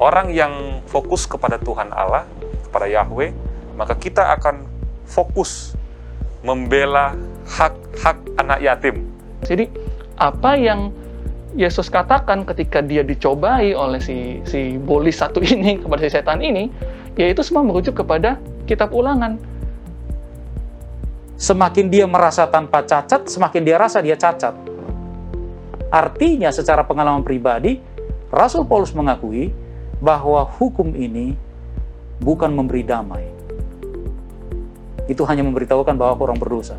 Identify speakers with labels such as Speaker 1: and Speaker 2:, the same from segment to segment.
Speaker 1: orang yang fokus kepada Tuhan Allah, kepada Yahweh, maka kita akan fokus membela hak-hak anak yatim.
Speaker 2: Jadi apa yang Yesus katakan ketika dia dicobai oleh si bolis satu ini, kepada si setan ini, yaitu semua merujuk kepada kitab Ulangan.
Speaker 3: Semakin dia merasa tanpa cacat, semakin dia rasa dia cacat. Artinya secara pengalaman pribadi, Rasul Paulus mengakui bahwa hukum ini bukan memberi damai. Itu hanya memberitahukan bahwa aku orang berdosa.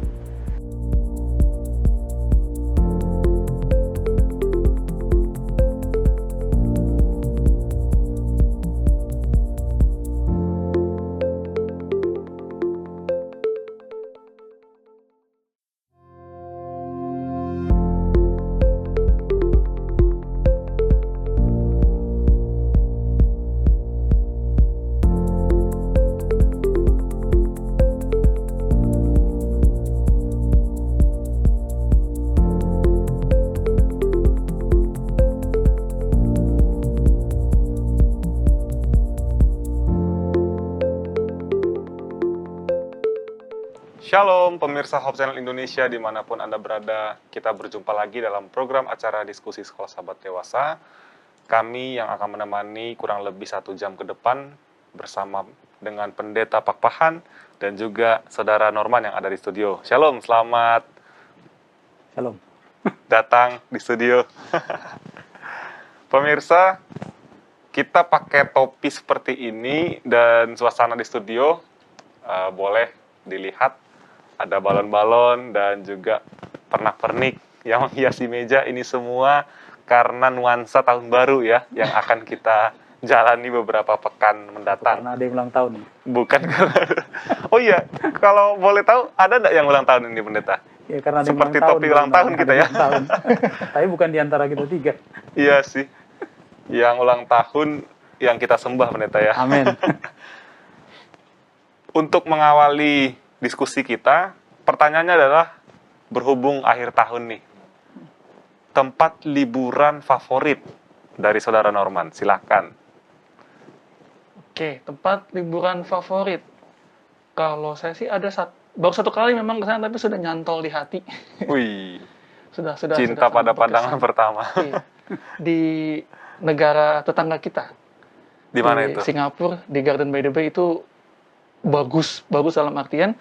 Speaker 1: Shalom pemirsa Hope Channel Indonesia dimanapun Anda berada, kita berjumpa lagi dalam program acara diskusi Sekolah Sahabat Dewasa. Kami yang akan menemani kurang lebih 1 jam ke depan bersama dengan Pendeta Pakpahan dan juga Saudara Norman yang ada di studio. Shalom, selamat
Speaker 3: Shalom.
Speaker 1: datang di studio. Pemirsa, kita pakai topi seperti ini dan suasana di studio boleh dilihat. Ada balon-balon dan juga pernak-pernik yang menghiasi meja. Ini semua karena nuansa tahun baru ya, yang akan kita jalani beberapa pekan mendatang.
Speaker 3: Karena ada yang ulang tahun.
Speaker 1: Bukan karena... Oh iya, kalau boleh tahu, ada nggak yang ulang tahun ini, Pendeta?
Speaker 3: Ya, karena ada
Speaker 1: Seperti
Speaker 3: yang
Speaker 1: topi ulang tahun kita ya.
Speaker 3: Tapi bukan di antara kita 3.
Speaker 1: Iya sih, yang ulang tahun yang kita sembah, Pendeta ya.
Speaker 3: Amin.
Speaker 1: Untuk mengawali diskusi kita, pertanyaannya adalah berhubung akhir tahun nih, tempat liburan favorit dari Saudara Norman, silakan.
Speaker 2: Oke, tempat liburan favorit. Kalau saya sih ada baru 1 kali memang ke sana, tapi sudah nyantol di hati.
Speaker 1: Wih,
Speaker 2: sudah
Speaker 1: cinta pada pandangan pertama.
Speaker 2: Iya. Di negara tetangga kita.
Speaker 1: Di mana itu?
Speaker 2: Singapura, di Garden by the Bay itu bagus dalam artian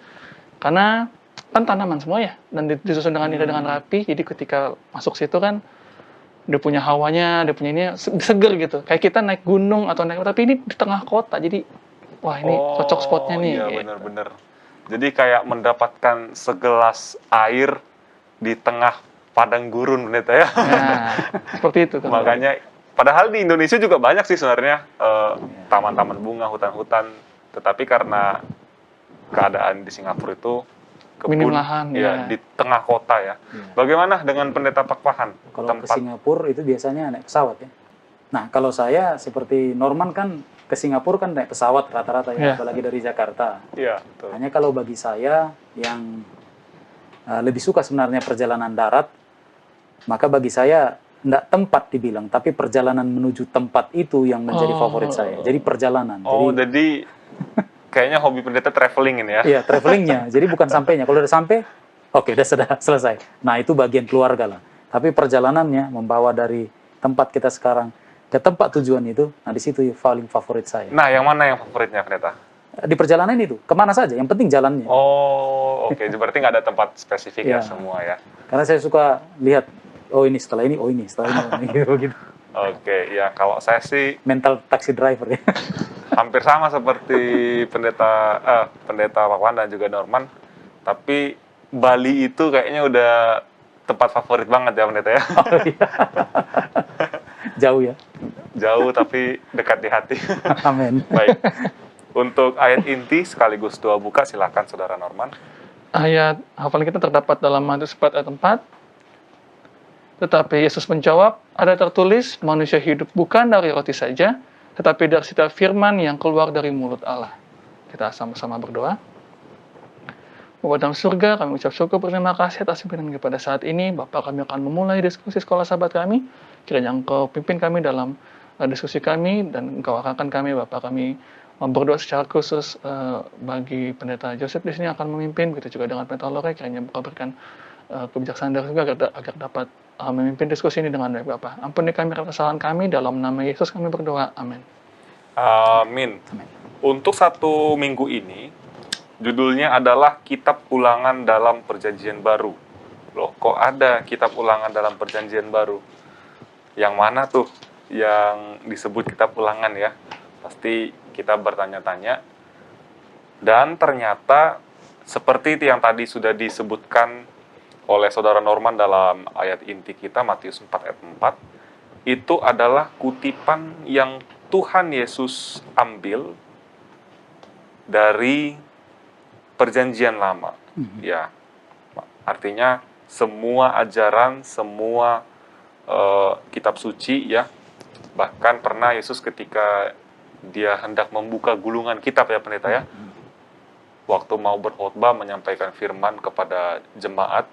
Speaker 2: karena kan tanaman semua ya, dan disusun dengan rapi. Jadi ketika masuk situ kan udah punya hawanya, udah punya ini seger gitu. Kayak kita naik gunung atau naik, tapi ini di tengah kota. Jadi wah, ini cocok spotnya nih.
Speaker 1: Iya,
Speaker 2: gitu.
Speaker 1: benar-benar. Jadi kayak mendapatkan segelas air di tengah padang gurun, Pendeta ya.
Speaker 2: Nah, seperti itu kan.
Speaker 1: Makanya padahal di Indonesia juga banyak sih sebenarnya taman-taman bunga, hutan-hutan, tetapi karena keadaan di Singapura itu kebun,
Speaker 2: minim lahan ya,
Speaker 1: di tengah kota ya. Bagaimana dengan Pendeta Pakpahan?
Speaker 3: Kalau ke Singapura itu biasanya naik pesawat ya. Nah, kalau saya seperti Norman kan ke Singapura kan naik pesawat rata-rata ya, apalagi dari Jakarta.
Speaker 1: Iya, betul.
Speaker 3: Hanya kalau bagi saya yang lebih suka sebenarnya perjalanan darat, maka bagi saya tidak tempat dibilang, tapi perjalanan menuju tempat itu yang menjadi favorit saya. Jadi perjalanan.
Speaker 1: Jadi kayaknya hobi Pendeta traveling ini ya?
Speaker 3: Iya, travelingnya. Jadi bukan sampainya. Kalau udah sampai, oke, sudah selesai. Nah, itu bagian keluarga lah. Tapi perjalanannya membawa dari tempat kita sekarang ke tempat tujuan itu, nah di situ paling favorit saya.
Speaker 1: Nah, yang mana yang favoritnya, Pendeta?
Speaker 3: Di perjalanan itu, kemana saja, yang penting jalannya.
Speaker 1: Oh, oke. Berarti nggak ada tempat spesifik ya semua ya?
Speaker 3: Karena saya suka lihat, oh ini setelah ini, oh ini setelah ini, gitu.
Speaker 1: Oke, ya kalau saya sih
Speaker 3: mental taxi driver ya.
Speaker 1: Hampir sama seperti Pendeta Pakpahan dan juga Norman. Tapi Bali itu kayaknya udah tempat favorit banget ya, Pendeta ya.
Speaker 3: Oh, iya. Jauh ya.
Speaker 1: Jauh tapi dekat di hati.
Speaker 3: Amin.
Speaker 1: Baik. Untuk ayat inti sekaligus doa buka, silakan Saudara Norman.
Speaker 2: Ayat hafalan kita terdapat dalam Matius 4 ayat 4. Tetapi Yesus menjawab, ada tertulis, manusia hidup bukan dari roti saja, tetapi dari setiap firman yang keluar dari mulut Allah. Kita sama-sama berdoa. Bapa dalam surga, kami ucap syukur berterima kasih atas pimpinan kami pada saat ini. Bapak, kami akan memulai diskusi sekolah sahabat kami. Kiranya Engkau pimpin kami dalam diskusi kami, dan Engkau arahkan kami, Bapak. Kami berdoa secara khusus bagi Pendeta Joseph di sini akan memimpin, begitu juga dengan Pendeta Lore, kiranya Engkau berikan kebijaksanaan dari surga agar dapat memimpin diskusi ini dengan baik, Bapak. Ampuni kami akan kesalahan kami, dalam nama Yesus kami berdoa, amin.
Speaker 1: Amin. Untuk 1 minggu ini, judulnya adalah Kitab Ulangan dalam Perjanjian Baru. Loh, kok ada Kitab Ulangan dalam Perjanjian Baru? Yang mana tuh yang disebut Kitab Ulangan ya? Pasti kita bertanya-tanya. Dan ternyata seperti yang tadi sudah disebutkan oleh Saudara Norman dalam ayat inti kita, Matius 4 ayat 4, itu adalah kutipan yang Tuhan Yesus ambil dari Perjanjian Lama. Ya, artinya semua ajaran, semua kitab suci ya. Bahkan pernah Yesus ketika dia hendak membuka gulungan kitab ya Pendeta ya, waktu mau berkhotbah menyampaikan firman kepada jemaat,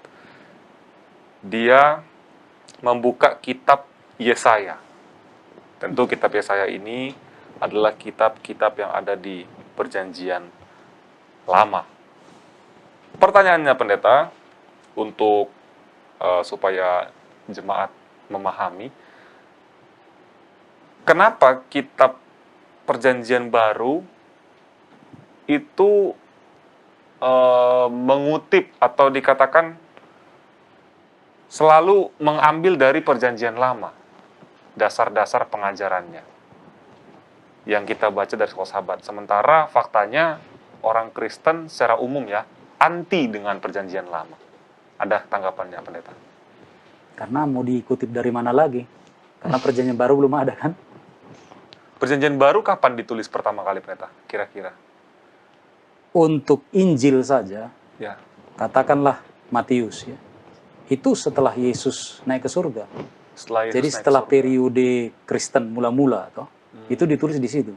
Speaker 1: dia membuka kitab Yesaya. Tentu kitab Yesaya ini adalah kitab-kitab yang ada di Perjanjian Lama. Pertanyaannya Pendeta, untuk supaya jemaat memahami, kenapa kitab Perjanjian Baru itu mengutip atau dikatakan selalu mengambil dari Perjanjian Lama, dasar-dasar pengajarannya yang kita baca dari Sekolah Sahabat. Sementara faktanya orang Kristen secara umum ya anti dengan Perjanjian Lama. Ada tanggapannya Pendeta?
Speaker 3: Karena mau dikutip dari mana lagi? Karena Perjanjian Baru belum ada kan?
Speaker 1: Perjanjian Baru kapan ditulis pertama kali Pendeta? Kira-kira?
Speaker 3: Untuk Injil saja,
Speaker 1: Ya.
Speaker 3: katakanlah Matius ya. Itu setelah Yesus naik ke surga.
Speaker 1: Setelah Yesus
Speaker 3: Jadi
Speaker 1: naik
Speaker 3: setelah
Speaker 1: ke surga.
Speaker 3: periode Kristen mula-mula toh, itu ditulis di situ.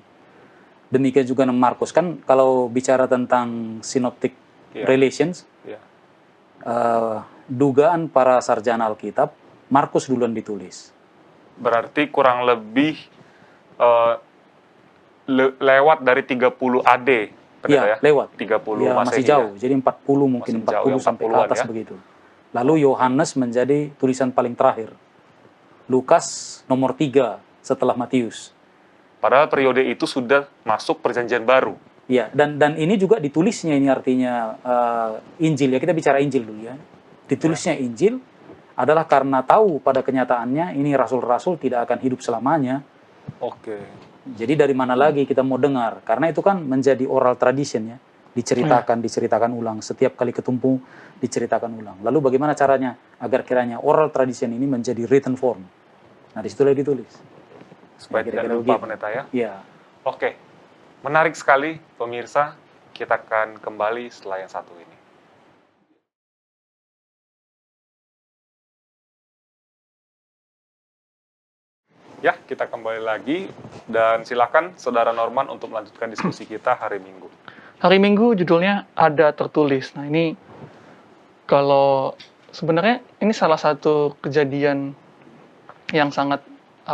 Speaker 3: Demikian juga Markus kan, kalau bicara tentang synoptic
Speaker 1: Ya.
Speaker 3: relations,
Speaker 1: Ya.
Speaker 3: dugaan para sarjana Alkitab, Markus duluan ditulis.
Speaker 1: Berarti kurang lebih lewat dari 30 AD, Pendeta ya?
Speaker 3: Lewat.
Speaker 1: 30
Speaker 3: Ya,
Speaker 1: Masehi
Speaker 3: masih
Speaker 1: ya?
Speaker 3: jauh. Jadi 40 mungkin,
Speaker 1: Masih jauh,
Speaker 3: 40
Speaker 1: yang
Speaker 3: sampai ke
Speaker 1: 40-an
Speaker 3: atas
Speaker 1: ya?
Speaker 3: begitu. Lalu Yohanes menjadi tulisan paling terakhir. Lukas nomor 3 setelah Matius.
Speaker 1: Padahal periode itu sudah masuk Perjanjian Baru.
Speaker 3: Ya, dan ini juga ditulisnya, ini artinya Injil ya, kita bicara Injil dulu ya. Ditulisnya Injil adalah karena tahu pada kenyataannya ini rasul-rasul tidak akan hidup selamanya.
Speaker 1: Oke.
Speaker 3: Jadi dari mana lagi kita mau dengar? Karena itu kan menjadi oral tradition ya. Diceritakan ulang. Setiap kali ketemu diceritakan ulang. Lalu bagaimana caranya agar kiranya oral tradition ini menjadi written form? Nah, disitulah ditulis.
Speaker 1: Supaya tidak
Speaker 3: kira-kira
Speaker 1: lupa
Speaker 3: begitu.
Speaker 1: Pendeta ya.
Speaker 3: Ya.
Speaker 1: Oke. Menarik sekali pemirsa. Kita akan kembali setelah yang satu ini. Ya, kita kembali lagi dan silakan Saudara Norman untuk melanjutkan diskusi kita hari Minggu.
Speaker 2: Hari Minggu judulnya Ada Tertulis. Nah, ini kalau sebenarnya ini salah satu kejadian yang sangat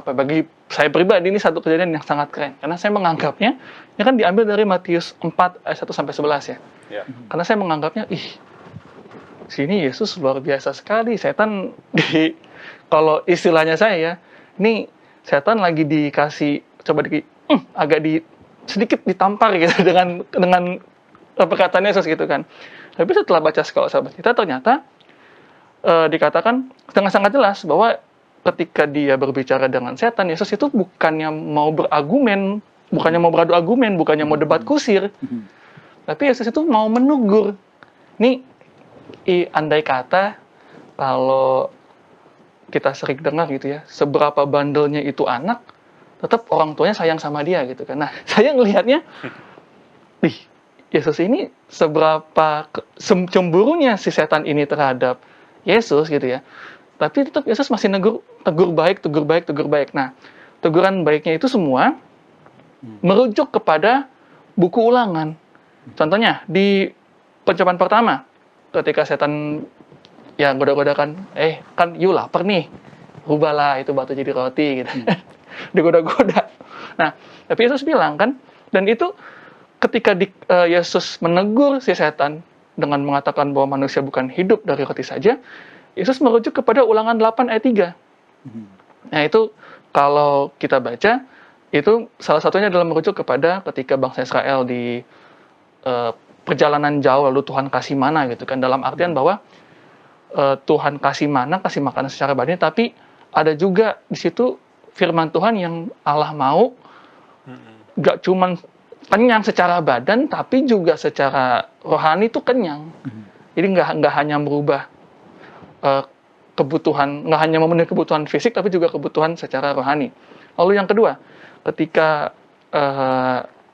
Speaker 2: bagi saya pribadi ini satu kejadian yang sangat keren, karena saya menganggapnya ini kan diambil dari Matius 4 ayat 1 sampai 11 ya.
Speaker 1: Ya.
Speaker 2: Karena saya menganggapnya sini Yesus luar biasa sekali. Setan kalau istilahnya saya ya, ini setan lagi dikasih sedikit ditampar gitu dengan perkataan Yesus gitu kan. Tapi setelah baca Sekolah Sahabat kita ternyata dikatakan dengan sangat jelas bahwa ketika dia berbicara dengan setan, Yesus itu bukannya mau beradu argumen, bukannya mau debat kusir, tapi Yesus itu mau menegur. Nih, andai kata kalau kita sering dengar gitu ya, seberapa bandelnya itu anak, tetap orang tuanya sayang sama dia gitu kan. Nah, saya ngelihatnya, Yesus ini seberapa cemburunya si setan ini terhadap Yesus gitu ya. Tapi tetap Yesus masih tegur baik. Nah, teguran baiknya itu semua merujuk kepada buku Ulangan. Contohnya di pencobaan pertama, ketika setan yang goda-godakan, kan you lapar nih, rubahlah itu batu jadi roti gitu. digoda-goda. Nah, tapi Yesus bilang kan, dan itu ketika Yesus menegur si setan dengan mengatakan bahwa manusia bukan hidup dari roti saja, Yesus merujuk kepada Ulangan 8 ayat 3. Nah, itu kalau kita baca, itu salah satunya adalah merujuk kepada ketika bangsa Israel di perjalanan jauh, lalu Tuhan kasih mana gitu kan, dalam artian bahwa Tuhan kasih mana, kasih makanan secara badani, tapi ada juga di situ firman Tuhan yang Allah mau gak cuman kenyang secara badan, tapi juga secara rohani itu kenyang. Jadi nggak hanya merubah kebutuhan, nggak hanya memenuhi kebutuhan fisik, tapi juga kebutuhan secara rohani. Lalu yang kedua, ketika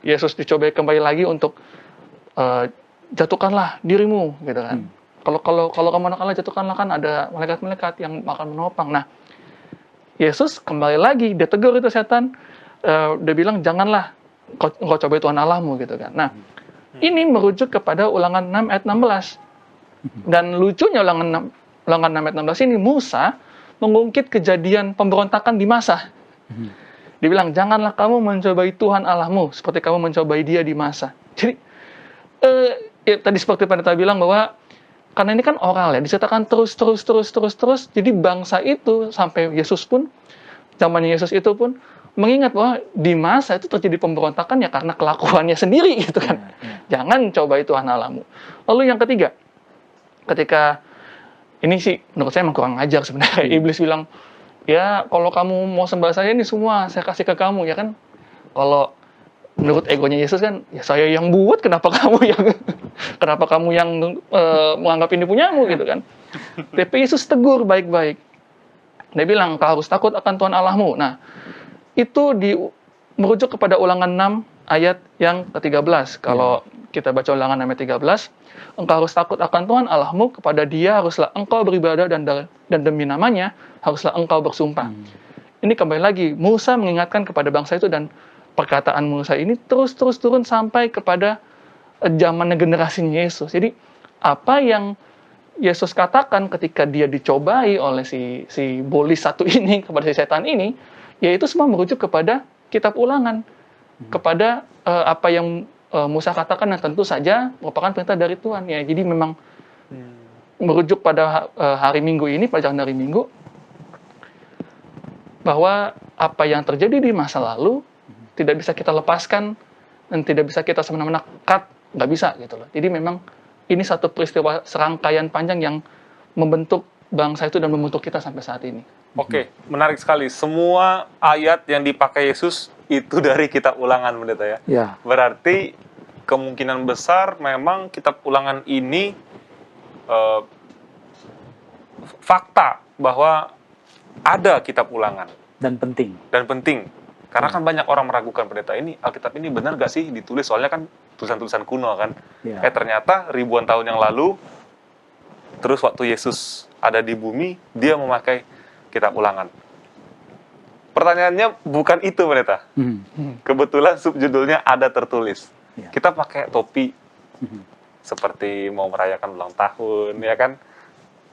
Speaker 2: Yesus dicobai kembali lagi untuk jatuhkanlah dirimu, gitu kan. Kalau kamu anak Allah, jatuhkanlah, kan ada malaikat-malaikat yang akan menopang. Nah, Yesus kembali lagi, dia tegur itu setan, dia bilang janganlah engkau cobai Tuhan Allahmu, gitu kan. Nah, ini merujuk kepada Ulangan 6 ayat 16. Dan lucunya Ulangan 6 ayat 16 ini, Musa mengungkit kejadian pemberontakan di Masa. Dibilang, janganlah kamu mencobai Tuhan Allahmu seperti kamu mencobai dia di Masa. Jadi, ya, tadi seperti pendeta bilang bahwa karena ini kan oral ya, diceritakan terus. Jadi bangsa itu sampai Yesus pun, zamannya Yesus itu pun mengingat bahwa di masa itu terjadi pemberontakan ya karena kelakuannya sendiri gitu kan. Jangan cobai Tuhan Allahmu. Lalu yang ketiga, ketika ini sih menurut saya emang kurang ajar sebenarnya. Iblis bilang, ya kalau kamu mau sembah saya, ini semua saya kasih ke kamu, ya kan. Kalau menurut egonya Yesus kan, ya saya yang buat, kenapa kamu yang menganggap ini punyamu gitu kan. Tapi Yesus tegur baik-baik. Dia bilang, kau harus takut akan Tuhan Allahmu. Nah, itu merujuk kepada Ulangan 6 ayat yang ke-13. Kalau kita baca Ulangan 6 ayat 13, engkau harus takut akan Tuhan Allahmu, kepada Dia haruslah engkau beribadah, dan demi namanya haruslah engkau bersumpah. Ini kembali lagi, Musa mengingatkan kepada bangsa itu, dan perkataan Musa ini terus turun sampai kepada zaman generasinya Yesus. Jadi apa yang Yesus katakan ketika dia dicobai oleh si bolis satu ini, kepada si setan ini, yaitu semua merujuk kepada kitab Ulangan, kepada apa yang Musa katakan, yang tentu saja merupakan perintah dari Tuhan. Ya, jadi memang merujuk pada hari Minggu ini, pelajaran hari Minggu, bahwa apa yang terjadi di masa lalu tidak bisa kita lepaskan dan tidak bisa kita semena-mena cut, nggak bisa gitu loh. Jadi memang ini satu peristiwa serangkaian panjang yang membentuk bangsa itu dan membentuk kita sampai saat ini.
Speaker 1: Oke, menarik sekali. Semua ayat yang dipakai Yesus itu dari kitab Ulangan, pendeta ya.
Speaker 3: Ya.
Speaker 1: Berarti kemungkinan besar memang kitab Ulangan ini fakta bahwa ada kitab Ulangan.
Speaker 3: Dan penting.
Speaker 1: Karena kan banyak orang meragukan, pendeta, ini Alkitab ini benar gak sih ditulis? Soalnya kan tulisan-tulisan kuno kan. Ternyata ribuan tahun yang lalu, terus waktu Yesus ada di bumi, dia memakai kitab Ulangan. Pertanyaannya bukan itu, pendeta. Kebetulan subjudulnya ada tertulis. Kita pakai topi seperti mau merayakan ulang tahun, ya kan?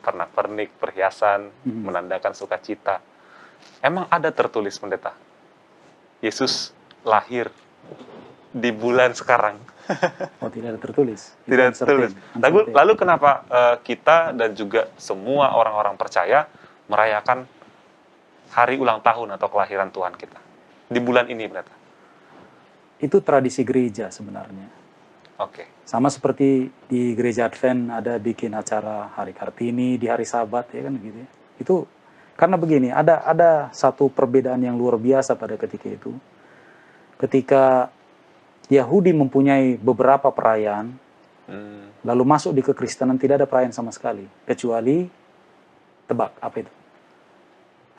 Speaker 1: Pernak-pernik, perhiasan, menandakan sukacita. Emang ada tertulis, pendeta? Yesus lahir di bulan sekarang.
Speaker 3: Oh, tidak ada tertulis.
Speaker 1: Tidak tertulis. Lalu kenapa kita dan juga semua orang-orang percaya merayakan hari ulang tahun atau kelahiran Tuhan kita di bulan ini, pendeta?
Speaker 3: Itu tradisi gereja sebenarnya.
Speaker 1: Oke.
Speaker 3: Sama seperti di gereja Advent ada bikin acara hari Kartini di hari Sabat, ya kan gitu ya. Itu karena begini, ada satu perbedaan yang luar biasa pada ketika itu. Ketika Yahudi mempunyai beberapa perayaan, lalu masuk di kekristenan tidak ada perayaan sama sekali, kecuali tebak apa itu?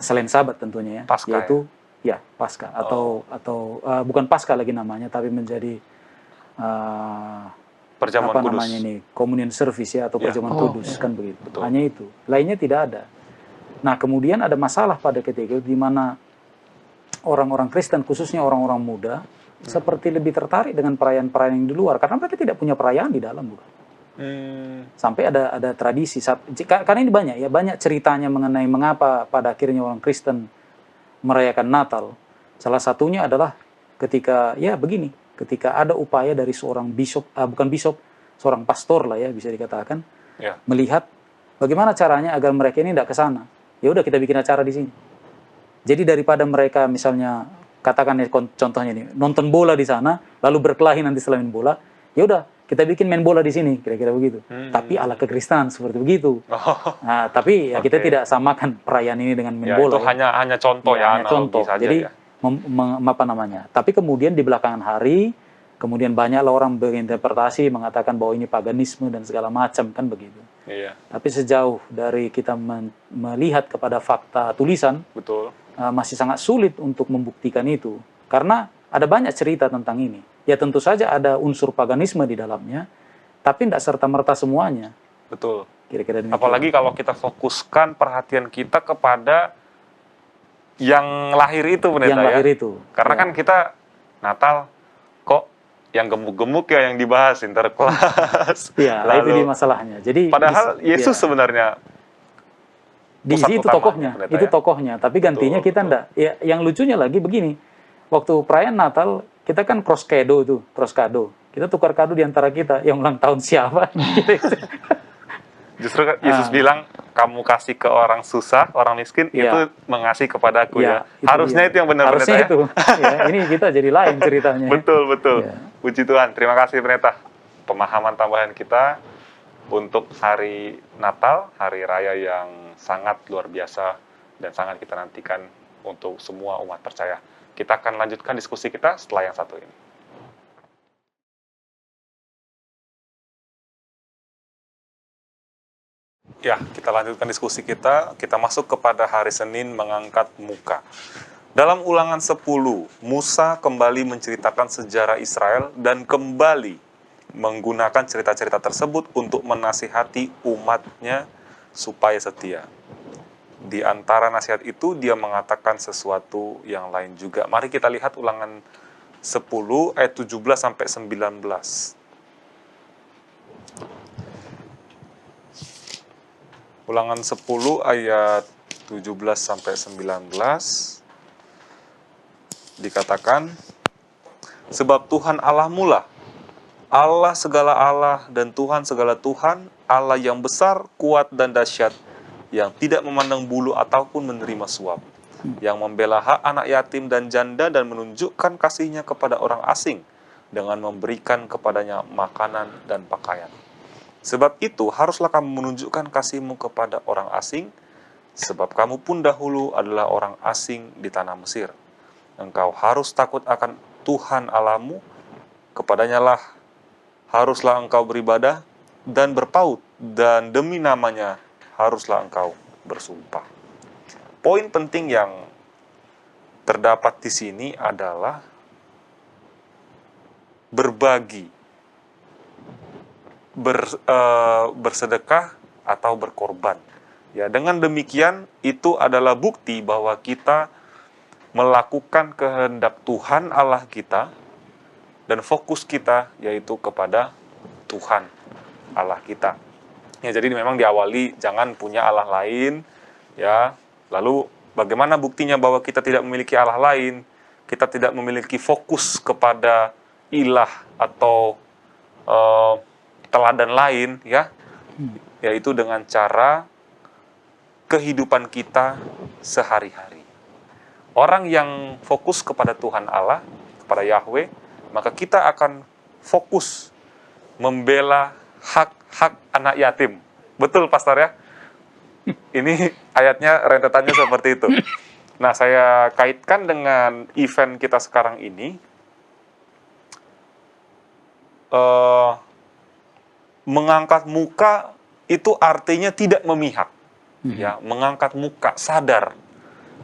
Speaker 3: Selain Sabat tentunya ya,
Speaker 1: Paskah,
Speaker 3: yaitu ya Paskah atau bukan Paskah lagi namanya, tapi menjadi
Speaker 1: Perjamuan
Speaker 3: apa
Speaker 1: Kudus.
Speaker 3: namanya ini, communion service ya, atau perjamuan kudus, kan begitu.
Speaker 1: Betul.
Speaker 3: Hanya itu, lainnya tidak ada. Nah, kemudian ada masalah pada ketika itu, di mana orang-orang Kristen, khususnya orang-orang muda, seperti lebih tertarik dengan perayaan-perayaan yang di luar, karena mereka tidak punya perayaan di dalam, bukan? Sampai ada tradisi, karena ini banyak ceritanya mengenai mengapa pada akhirnya orang Kristen merayakan Natal. Salah satunya adalah ketika ketika ada upaya dari seorang seorang pastor lah ya bisa dikatakan,
Speaker 1: Ya.
Speaker 3: melihat bagaimana caranya agar mereka ini tidak ke sana. Ya udah kita bikin acara di sini. Jadi daripada mereka misalnya katakan ya, contohnya ini nonton bola di sana, lalu berkelahi nanti setelah main bola, ya udah kita bikin main bola di sini, kira-kira begitu. Tapi ala kekristenan seperti begitu.
Speaker 1: Oh,
Speaker 3: Nah, tapi ya kita
Speaker 1: Oke.
Speaker 3: tidak samakan perayaan ini dengan main
Speaker 1: ya
Speaker 3: bola.
Speaker 1: itu hanya contoh ya,
Speaker 3: hanya
Speaker 1: analogi
Speaker 3: contoh.
Speaker 1: saja
Speaker 3: Jadi
Speaker 1: ya.
Speaker 3: apa namanya? Tapi kemudian di belakangan hari, kemudian banyaklah orang berinterpretasi mengatakan bahwa ini paganisme dan segala macam kan begitu.
Speaker 1: Iya,
Speaker 3: Tapi sejauh dari kita melihat kepada fakta tulisan,
Speaker 1: betul.
Speaker 3: masih sangat sulit untuk membuktikan itu. Karena ada banyak cerita tentang ini. Ya tentu saja ada unsur paganisme di dalamnya, tapi tidak serta-merta semuanya.
Speaker 1: Betul.
Speaker 3: Kira-kira demikian.
Speaker 1: Apalagi kalau kita fokuskan perhatian kita kepada yang lahir itu, pendeta
Speaker 3: yang
Speaker 1: ya.
Speaker 3: lahir itu.
Speaker 1: Karena
Speaker 3: Ya.
Speaker 1: kan kita Natal kok yang gemuk-gemuk ya yang dibahas Interkelas.
Speaker 3: Ya, itu dia masalahnya. Jadi
Speaker 1: Padahal Yesus
Speaker 3: ya,
Speaker 1: sebenarnya
Speaker 3: di
Speaker 1: pusat
Speaker 3: itu
Speaker 1: utamanya,
Speaker 3: tokohnya,
Speaker 1: pendeta
Speaker 3: itu
Speaker 1: ya.
Speaker 3: tokohnya. Tapi gantinya
Speaker 1: Betul,
Speaker 3: kita
Speaker 1: betul.
Speaker 3: enggak. Ya, yang lucunya lagi begini. Waktu perayaan Natal, kita kan cross kado. Kita tukar kado di antara kita. Yang ulang tahun siapa?
Speaker 1: Justru kan Yesus bilang, kamu kasih ke orang susah, orang miskin,
Speaker 3: Ya.
Speaker 1: itu mengasih kepadaku ya.
Speaker 3: itu
Speaker 1: Harusnya
Speaker 3: dia.
Speaker 1: itu yang benar,
Speaker 3: Harusnya
Speaker 1: pendeta
Speaker 3: itu. Ya, ini kita jadi lain ceritanya.
Speaker 1: Betul, betul.
Speaker 3: Ya.
Speaker 1: Puji Tuhan. Terima kasih, pendeta. Pemahaman tambahan kita untuk hari Natal, hari raya yang sangat luar biasa dan sangat kita nantikan untuk semua umat percaya. Kita akan lanjutkan diskusi kita setelah yang satu ini. Ya, kita lanjutkan diskusi kita. Kita masuk kepada hari Senin mengangkat muka. Dalam Ulangan 10, Musa kembali menceritakan sejarah Israel dan kembali menggunakan cerita-cerita tersebut untuk menasihati umatnya supaya setia. Di antara nasihat itu, dia mengatakan sesuatu yang lain juga. Mari kita lihat Ulangan 10 ayat 17 sampai 19. Ulangan 10 ayat 17 sampai 19 dikatakan, sebab Tuhan Allahmu lah, Allah segala Allah dan Tuhan segala Tuhan, Allah yang besar, kuat dan dahsyat, yang tidak memandang bulu ataupun menerima suap, yang membela hak anak yatim dan janda dan menunjukkan kasih-Nya kepada orang asing dengan memberikan kepadanya makanan dan pakaian. Sebab itu haruslah kamu menunjukkan kasih-Mu kepada orang asing, sebab kamu pun dahulu adalah orang asing di tanah Mesir. Engkau harus takut akan Tuhan Allahmu, kepadanya lah haruslah engkau beribadah dan berpaut, dan demi namanya haruslah engkau bersumpah. Poin penting yang terdapat di sini adalah berbagi, bersedekah atau berkorban. Ya, dengan demikian itu adalah bukti bahwa kita melakukan kehendak Tuhan Allah kita dan fokus kita yaitu kepada Tuhan Allah kita. Ya, jadi memang diawali jangan punya Allah lain, ya. Lalu bagaimana buktinya bahwa kita tidak memiliki Allah lain? Kita tidak memiliki fokus kepada ilah atau teladan lain, ya. Yaitu dengan cara kehidupan kita sehari-hari. Orang yang fokus kepada Tuhan Allah, kepada Yahweh, maka kita akan fokus membela hak-hak anak yatim. Betul, Pastor ya? Ini ayatnya rentetannya seperti itu. Nah, saya kaitkan dengan event kita sekarang ini. Mengangkat muka itu artinya tidak memihak. Ya, mengangkat muka, sadar.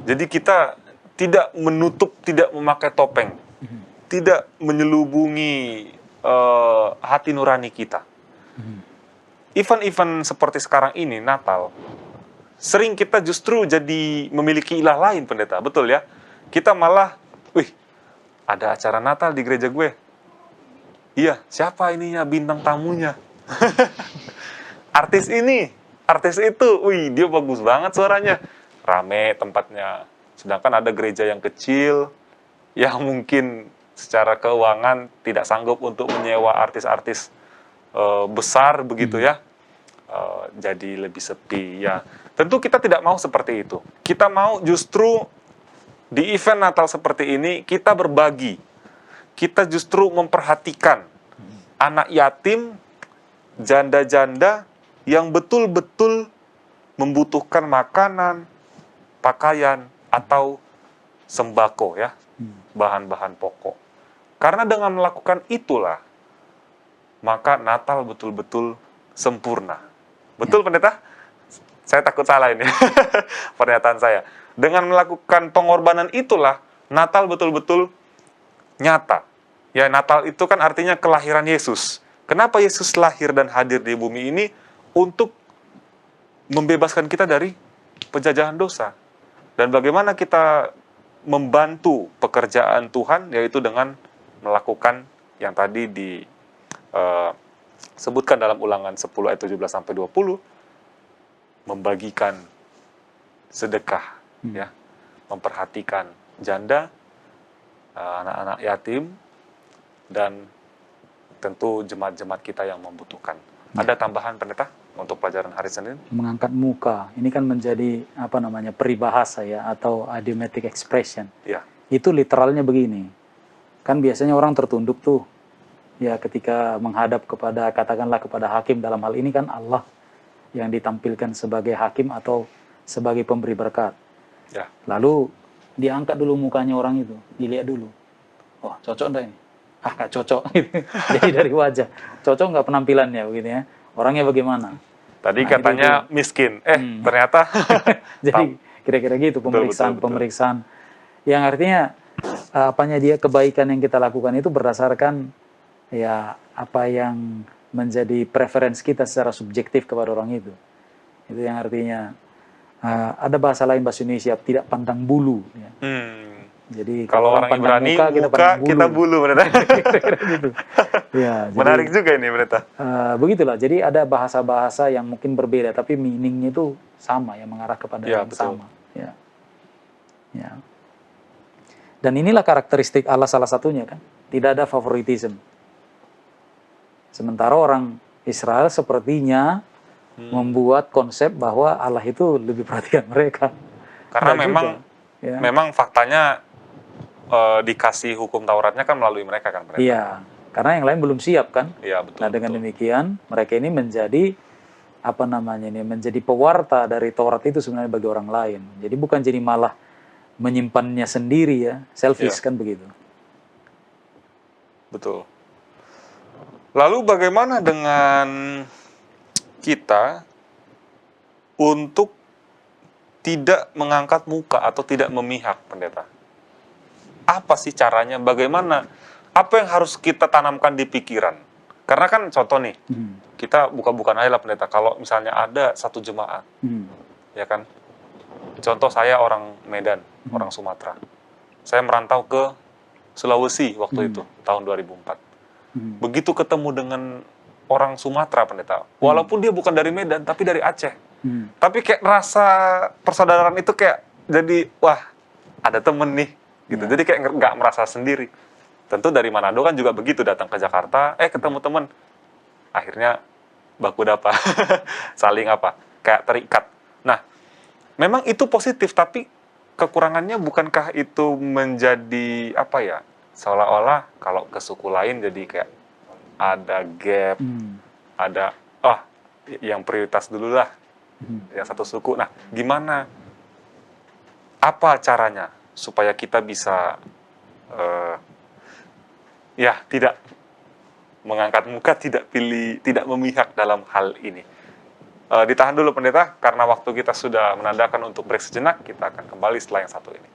Speaker 1: Jadi kita tidak menutup, tidak memakai topeng, tidak menyelubungi hati nurani kita. Event-event seperti sekarang ini, Natal, sering kita justru jadi memiliki ilah lain, pendeta. Betul ya? Kita malah, ada acara Natal di gereja gue. Iya, siapa ininya bintang tamunya? Artis ini, artis itu, dia bagus banget suaranya. Rame tempatnya. Sedangkan ada gereja yang kecil, yang mungkin secara keuangan tidak sanggup untuk menyewa artis-artis besar begitu ya, jadi lebih sepi ya. Tentu kita tidak mau seperti itu. Kita mau justru di event Natal seperti ini kita berbagi. Kita justru memperhatikan anak yatim, janda-janda yang betul-betul membutuhkan makanan, pakaian, atau sembako ya, bahan-bahan pokok. Karena dengan melakukan itulah, maka Natal betul-betul sempurna. Betul, Pendeta? Saya takut salah ini pernyataan saya. Dengan melakukan pengorbanan itulah, Natal betul-betul nyata. Ya, Natal itu kan artinya kelahiran Yesus. Kenapa Yesus lahir dan hadir di bumi ini? Untuk membebaskan kita dari penjajahan dosa. Dan bagaimana kita membantu pekerjaan Tuhan, yaitu dengan melakukan yang tadi disebutkan dalam Ulangan 10 ayat 17-20, membagikan sedekah, ya, memperhatikan janda, anak-anak yatim, dan tentu jemaat-jemaat kita yang membutuhkan. Ada tambahan, Pendeta, untuk pelajaran hari Senin?
Speaker 3: Mengangkat muka, ini kan menjadi peribahasa ya, atau idiomatic expression.
Speaker 1: Ya.
Speaker 3: Itu literalnya begini. Kan biasanya orang tertunduk tuh, ya ketika menghadap kepada, katakanlah kepada hakim, dalam hal ini kan Allah yang ditampilkan sebagai hakim atau sebagai pemberi berkat.
Speaker 1: Ya.
Speaker 3: Lalu diangkat dulu mukanya orang itu, dilihat dulu. Oh, cocok enggak ini? Ah, nggak cocok. Jadi dari wajah. Cocok nggak penampilannya begitu ya? Orangnya bagaimana?
Speaker 1: Tadi katanya itu miskin. Ternyata.
Speaker 3: Jadi kira-kira gitu pemeriksaan. Yang artinya dia kebaikan yang kita lakukan itu berdasarkan ya apa yang menjadi preferensi kita secara subjektif kepada orang itu. Itu yang artinya ada bahasa lain bahasa Indonesia, tidak pandang bulu. Ya. Jadi
Speaker 1: kalau orang Ibrani kita bulu, benar.
Speaker 3: Gitu. Ya,
Speaker 1: menarik juga ini, Pendeta.
Speaker 3: Begitulah. Jadi ada bahasa-bahasa yang mungkin berbeda, tapi meaningnya itu sama, ya, mengarah kepada yang
Speaker 1: betul.
Speaker 3: sama. Ya. Ya. Dan inilah karakteristik Allah salah satunya kan, tidak ada favoritism. Sementara orang Israel sepertinya membuat konsep bahwa Allah itu lebih perhatian mereka.
Speaker 1: Karena memang faktanya dikasih hukum Tauratnya kan melalui mereka kan, Pendeta?
Speaker 3: Iya, karena yang lain belum siap kan.
Speaker 1: Iya, betul.
Speaker 3: Nah, dengan demikian mereka ini menjadi menjadi pewarta dari Taurat itu sebenarnya bagi orang lain. Jadi bukan jadi malah menyimpannya sendiri ya, selfish kan begitu.
Speaker 1: Betul. Lalu bagaimana dengan kita untuk tidak mengangkat muka atau tidak memihak, Pendeta? Apa sih caranya? Bagaimana? Apa yang harus kita tanamkan di pikiran? Karena kan contoh nih, kita bukan aja lah, Pendeta. Kalau misalnya ada satu jemaat, ya kan? Contoh saya orang Medan, orang Sumatera. Saya merantau ke Sulawesi waktu itu, tahun 2004. Begitu ketemu dengan orang Sumatera, Pendeta, walaupun dia bukan dari Medan, tapi dari Aceh. Tapi kayak rasa persaudaraan itu kayak jadi, wah, ada temen nih. Gitu. Jadi kayak nggak merasa sendiri. Tentu dari Manado kan juga begitu, datang ke Jakarta, ketemu teman, akhirnya baku dapa, saling kayak terikat. Nah, memang itu positif, tapi kekurangannya bukankah itu menjadi seolah-olah kalau ke suku lain jadi kayak ada gap, ada yang prioritas dulu lah, yang satu suku. Nah, gimana? Apa caranya supaya kita bisa tidak mengangkat muka, tidak memihak dalam hal ini. Ditahan dulu, Pendeta, karena waktu kita sudah menandakan untuk break sejenak. Kita akan kembali setelah yang satu ini.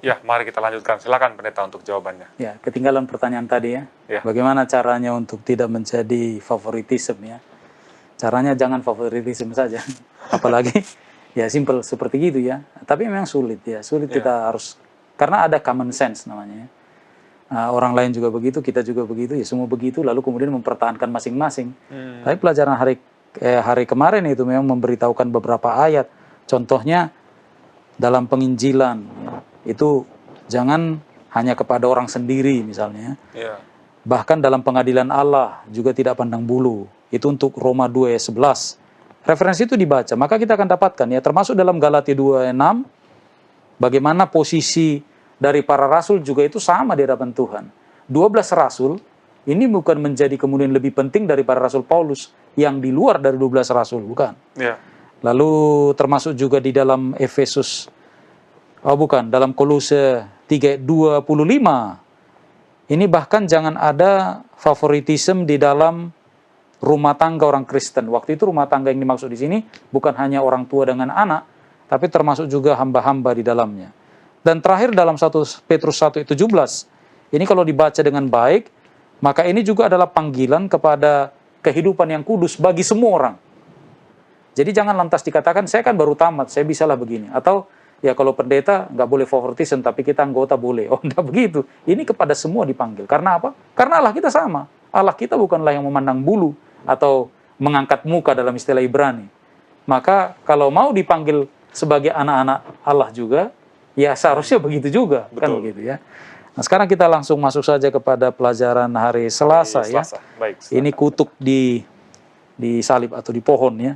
Speaker 1: Ya, mari kita lanjutkan. Silakan, Pendeta, untuk jawabannya.
Speaker 3: Ya, ketinggalan pertanyaan tadi ya. Bagaimana caranya untuk tidak menjadi favoritisme ya? Caranya jangan favoritisme saja. Apalagi ya simple seperti gitu ya. Tapi memang sulit ya. Sulit kita harus, karena ada common sense namanya ya. Orang lain juga begitu, kita juga begitu, ya semua begitu, lalu kemudian mempertahankan masing-masing. Tapi pelajaran hari hari kemarin itu memang memberitahukan beberapa ayat. Contohnya dalam penginjilan, ya, itu jangan hanya kepada orang sendiri misalnya.
Speaker 1: Ya.
Speaker 3: Bahkan dalam pengadilan Allah juga tidak pandang bulu. Itu untuk Roma 2 ayat 11. Referensi itu dibaca, maka kita akan dapatkan ya, termasuk dalam Galatia 2 ayat 6, bagaimana posisi dari para rasul juga itu sama di hadapan Tuhan. 12 rasul ini bukan menjadi kemudian lebih penting dari para rasul Paulus yang di luar dari 12 rasul, bukan.
Speaker 1: Ya.
Speaker 3: Lalu termasuk juga di dalam Efesus, dalam Kolose 3:25. Ini bahkan jangan ada favoritisme di dalam rumah tangga orang Kristen. Waktu itu rumah tangga yang dimaksud di sini bukan hanya orang tua dengan anak, tapi termasuk juga hamba-hamba di dalamnya. Dan terakhir dalam 1 Petrus 1:17, ini kalau dibaca dengan baik, maka ini juga adalah panggilan kepada kehidupan yang kudus bagi semua orang. Jadi jangan lantas dikatakan, saya kan baru tamat, saya bisalah begini. Atau, ya kalau pendeta nggak boleh favoritisme, tapi kita anggota boleh. Oh, enggak begitu. Ini kepada semua dipanggil. Karena apa? Karena Allah kita sama. Allah kita bukanlah yang memandang bulu atau mengangkat muka dalam istilah Ibrani. Maka kalau mau dipanggil sebagai anak-anak Allah juga, ya seharusnya begitu juga.
Speaker 1: Betul.
Speaker 3: Kan begitu ya. Nah, sekarang kita langsung masuk saja kepada pelajaran hari Selasa, ya.
Speaker 1: Baik,
Speaker 3: Ini kutuk di salib atau di pohon ya.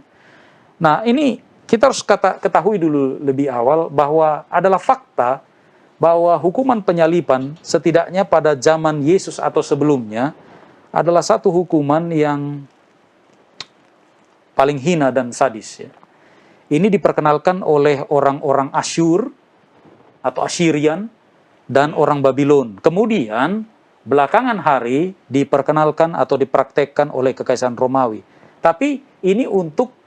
Speaker 3: Nah, ini kita harus ketahui dulu lebih awal bahwa adalah fakta bahwa hukuman penyaliban setidaknya pada zaman Yesus atau sebelumnya adalah satu hukuman yang paling hina dan sadis ya. Ini diperkenalkan oleh orang-orang Asyur atau Assyrian dan orang Babylon. Kemudian belakangan hari diperkenalkan atau dipraktekkan oleh Kekaisaran Romawi. Tapi ini untuk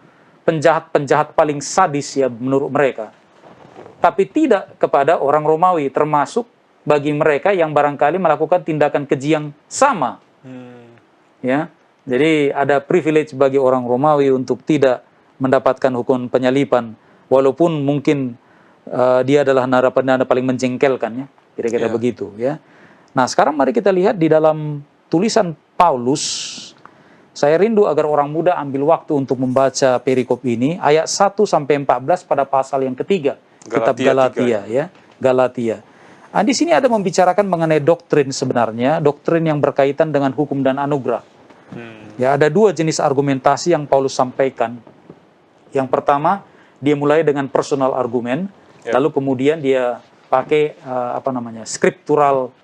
Speaker 3: penjahat-penjahat paling sadis ya menurut mereka. Tapi tidak kepada orang Romawi, termasuk bagi mereka yang barangkali melakukan tindakan keji yang sama. Ya, jadi ada privilege bagi orang Romawi untuk tidak mendapatkan hukuman penyaliban, walaupun mungkin dia adalah narapidana paling menjengkelkan ya, kira-kira begitu ya. Nah, sekarang mari kita lihat di dalam tulisan Paulus. Saya rindu agar orang muda ambil waktu untuk membaca perikop ini, ayat 1 sampai 14 pada pasal yang ketiga, kitab Galatia ya, Galatia. Nah, di sini ada membicarakan mengenai doktrin sebenarnya, doktrin yang berkaitan dengan hukum dan anugerah. Ya, ada dua jenis argumentasi yang Paulus sampaikan. Yang pertama, dia mulai dengan personal argumen, lalu kemudian dia pakai scriptural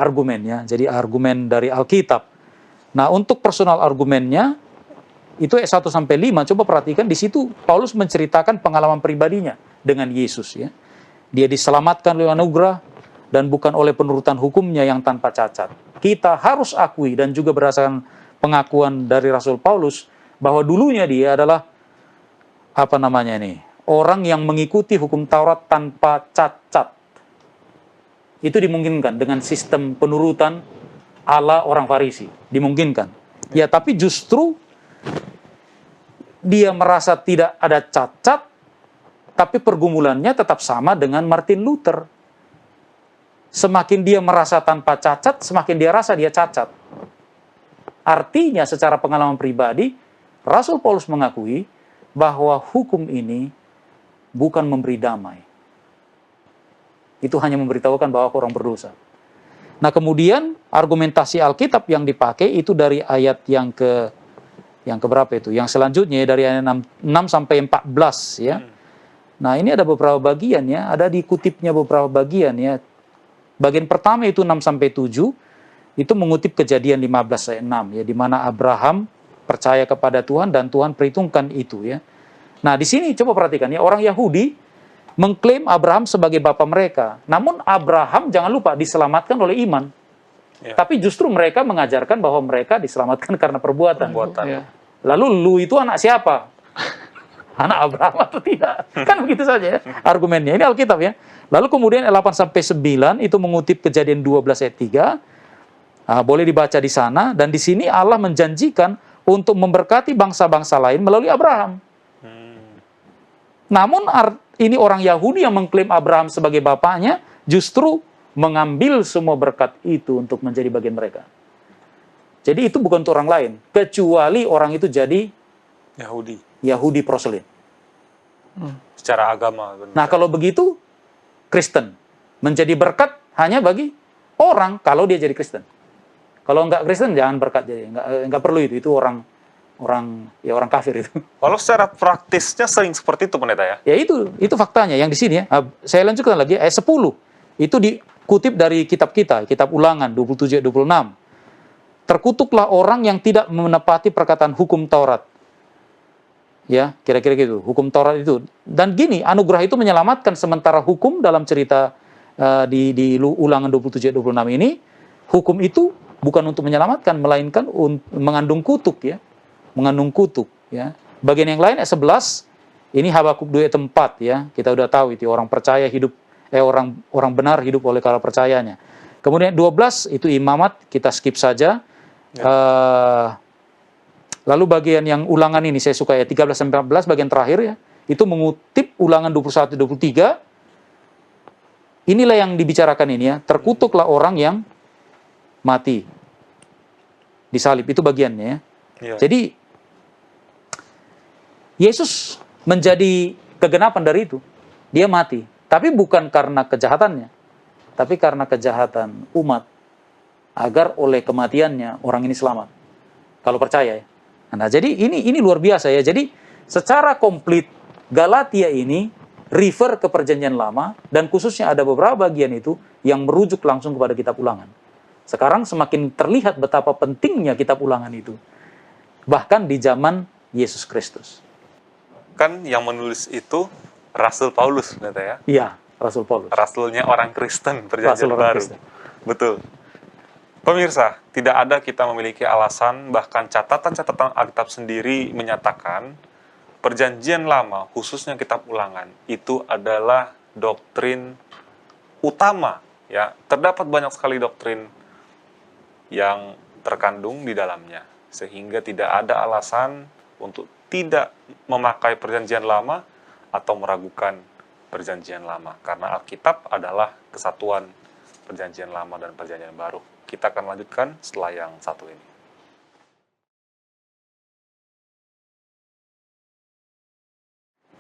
Speaker 3: argumen ya. Jadi argumen dari Alkitab. Nah, untuk personal argumennya itu ayat 1 sampai 5, coba perhatikan di situ Paulus menceritakan pengalaman pribadinya dengan Yesus ya. Dia diselamatkan oleh anugerah dan bukan oleh penurutan hukumnya yang tanpa cacat. Kita harus akui dan juga berdasarkan pengakuan dari Rasul Paulus bahwa dulunya dia adalah orang yang mengikuti hukum Taurat tanpa cacat. Itu dimungkinkan dengan sistem penurutan ala orang Farisi, dimungkinkan. Ya, tapi justru dia merasa tidak ada cacat, tapi pergumulannya tetap sama dengan Martin Luther. Semakin dia merasa tanpa cacat, semakin dia rasa dia cacat. Artinya secara pengalaman pribadi, Rasul Paulus mengakui bahwa hukum ini bukan memberi damai. Itu hanya memberitahukan bahwa orang berdosa. Nah, kemudian argumentasi Alkitab yang dipakai itu dari ayat yang keberapa itu? Yang selanjutnya dari ayat 6 sampai 14 ya. Nah, ini ada beberapa bagian ya, ada dikutipnya beberapa bagian ya. Bagian pertama itu 6 sampai 7 itu mengutip Kejadian 15 ayat 6 ya, di mana Abraham percaya kepada Tuhan dan Tuhan perhitungkan itu ya. Nah, di sini coba perhatikan ya, orang Yahudi mengklaim Abraham sebagai bapa mereka. Namun Abraham jangan lupa diselamatkan oleh iman. Ya. Tapi justru mereka mengajarkan bahwa mereka diselamatkan karena perbuatan.
Speaker 2: Ya.
Speaker 3: Lalu lu itu anak siapa? Anak Abraham atau tidak? Kan begitu saja ya argumennya. Ini Alkitab ya. Lalu kemudian 8-9 itu mengutip Kejadian 12 ayat 3. Nah, boleh dibaca di sana. Dan di sini Allah menjanjikan untuk memberkati bangsa-bangsa lain melalui Abraham. Namun ini orang Yahudi yang mengklaim Abraham sebagai bapaknya justru mengambil semua berkat itu untuk menjadi bagian mereka. Jadi itu bukan untuk orang lain, kecuali orang itu jadi Yahudi proselin.
Speaker 1: Secara agama. Benar.
Speaker 3: Nah, kalau begitu, Kristen menjadi berkat hanya bagi orang kalau dia jadi Kristen. Kalau nggak Kristen, jangan berkat. Jadi nggak perlu itu orang kafir itu.
Speaker 1: Kalau secara praktisnya sering seperti itu, pendeta ya?
Speaker 3: Ya itu faktanya yang di sini ya. Saya lanjutkan lagi ayat 10. Itu dikutip dari kitab kita, kitab Ulangan 27-26. Terkutuklah orang yang tidak menepati perkataan hukum Taurat. Ya, kira-kira gitu. Hukum Taurat itu. Dan gini, anugerah itu menyelamatkan, sementara hukum dalam cerita di Ulangan 27-26 ini, hukum itu bukan untuk menyelamatkan, melainkan mengandung kutuk ya. Mengandung kutuk ya. Bagian yang lain ayat 11, ini Habakuk 2 ayat 4 ya. Kita udah tahu itu orang percaya hidup orang benar hidup oleh karena percayanya. Kemudian 12 itu imamat, kita skip saja. Ya. Lalu bagian yang Ulangan ini saya suka ya 13-14 bagian terakhir ya. Itu mengutip Ulangan 21-23. Inilah yang dibicarakan ini ya. Terkutuklah orang yang mati disalib, itu bagiannya ya. Ya. Jadi Yesus menjadi kegenapan dari itu. Dia mati, tapi bukan karena kejahatannya, tapi karena kejahatan umat, agar oleh kematiannya orang ini selamat. Kalau percaya ya. Nah, jadi ini luar biasa ya. Jadi secara komplit Galatia ini refer ke perjanjian lama, dan khususnya ada beberapa bagian itu yang merujuk langsung kepada kitab Ulangan. Sekarang semakin terlihat betapa pentingnya kitab Ulangan itu. Bahkan di zaman Yesus Kristus.
Speaker 1: Kan yang menulis itu Rasul Paulus, ternyata ya?
Speaker 3: Iya, Rasul Paulus.
Speaker 1: Rasulnya orang Kristen, perjanjian baru. Kristen. Betul. Pemirsa, tidak ada kita memiliki alasan, bahkan catatan-catatan Alkitab sendiri menyatakan perjanjian lama, khususnya kitab Ulangan, itu adalah doktrin utama. Ya, terdapat banyak sekali doktrin yang terkandung di dalamnya, sehingga tidak ada alasan untuk tidak memakai perjanjian lama atau meragukan perjanjian lama, karena Alkitab adalah kesatuan perjanjian lama dan perjanjian baru. Kita akan lanjutkan setelah yang satu ini.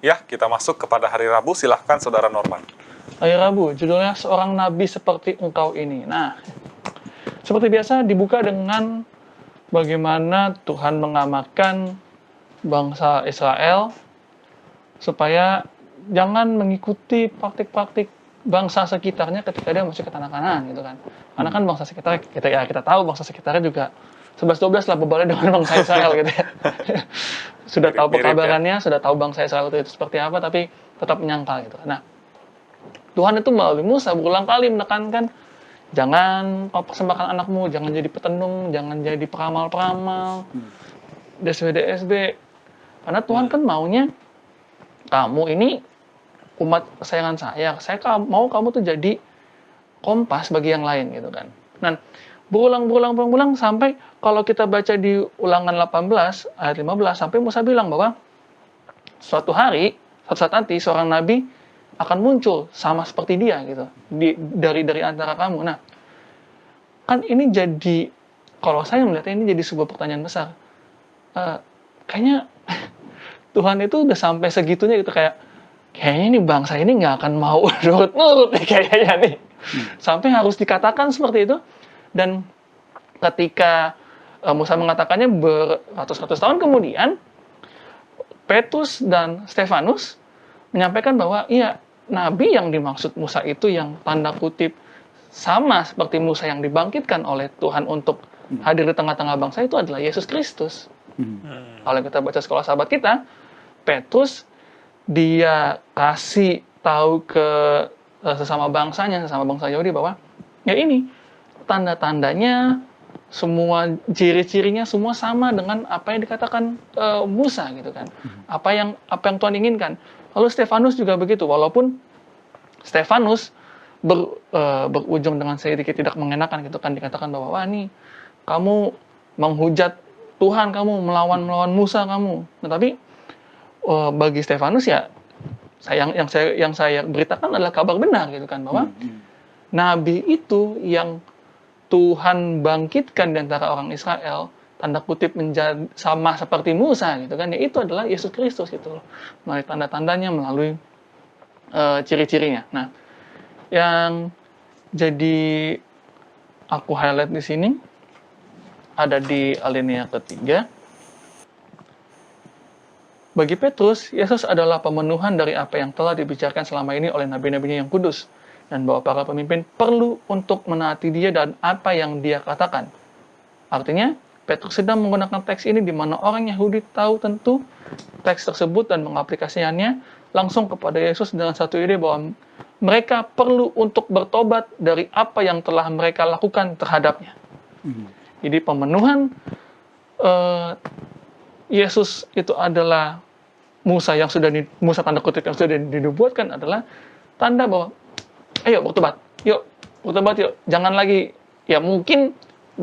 Speaker 1: Ya, kita masuk kepada hari Rabu. Silahkan Saudara Norman.
Speaker 2: Hari Rabu, judulnya Seorang Nabi Seperti Engkau Ini. Nah, seperti biasa dibuka dengan bagaimana Tuhan mengamalkan bangsa Israel supaya jangan mengikuti praktik-praktik bangsa sekitarnya ketika dia masuk ke tanah Kanaan gitu kan. Karena kan bangsa sekitar kita tahu bangsa sekitarnya juga 11-12 lah bebalnya dengan bangsa Israel gitu ya. Sudah tahu pekabarannya, sudah tahu bangsa Israel itu seperti apa, tapi tetap menyangkal gitu. Nah, Tuhan itu melalui Musa berulang kali menekankan, jangan kau persembahkan anakmu, jangan jadi petenung, jangan jadi peramal-peramal, DSB. Karena Tuhan kan maunya kamu ini umat kesayangan saya mau kamu tuh jadi kompas bagi yang lain gitu kan. Dan berulang sampai kalau kita baca di Ulangan 18 ayat 15 sampai Musa bilang bahwa suatu saat nanti seorang nabi akan muncul sama seperti dia gitu dari antara kamu. Nah, kan ini jadi, kalau saya melihatnya ini jadi sebuah pertanyaan besar. Kayaknya Tuhan itu udah sampai segitunya gitu, kayaknya ini bangsa ini nggak akan mau nurut nih kayaknya nih. Sampai harus dikatakan seperti itu. Dan ketika Musa mengatakannya beratus-ratus tahun kemudian, Petrus dan Stefanus menyampaikan bahwa iya, nabi yang dimaksud Musa itu yang tanda kutip sama seperti Musa yang dibangkitkan oleh Tuhan untuk hadir di tengah-tengah bangsa itu adalah Yesus Kristus. Kalau kita baca sekolah sahabat kita, Petrus dia kasih tahu ke sesama bangsa Yahudi bahwa ya ini tanda-tandanya, semua ciri-cirinya semua sama dengan apa yang dikatakan Musa gitu kan. Apa yang Tuhan inginkan. Lalu Stefanus juga begitu, walaupun Stefanus berujung dengan sedikit tidak mengenakan gitu kan, dikatakan bahwa wah nih kamu menghujat Tuhan, kamu melawan Musa kamu. Nah, tapi bagi Stefanus ya yang saya beritakan adalah kabar benar gitu kan, bahwa nabi itu yang Tuhan bangkitkan di antara orang Israel, tanda kutip menjadi sama seperti Musa gitu kan, ya itu adalah Yesus Kristus gitu loh. Melalui tanda-tandanya, melalui ciri-cirinya. Nah, yang jadi aku highlight di sini ada di alinea ketiga. Bagi Petrus, Yesus adalah pemenuhan dari apa yang telah dibicarakan selama ini oleh nabi-nabinya yang kudus, dan bahwa para pemimpin perlu untuk menaati dia dan apa yang dia katakan. Artinya, Petrus sedang menggunakan teks ini di mana orang Yahudi tahu tentu teks tersebut dan mengaplikasikannya langsung kepada Yesus dengan satu ide bahwa mereka perlu untuk bertobat dari apa yang telah mereka lakukan terhadapnya. Jadi pemenuhan Yesus itu adalah Musa yang sudah Musa tanda kutip yang sudah dinubuatkan adalah tanda bahwa ayo bertobat, yuk bertobat yuk, jangan lagi, ya mungkin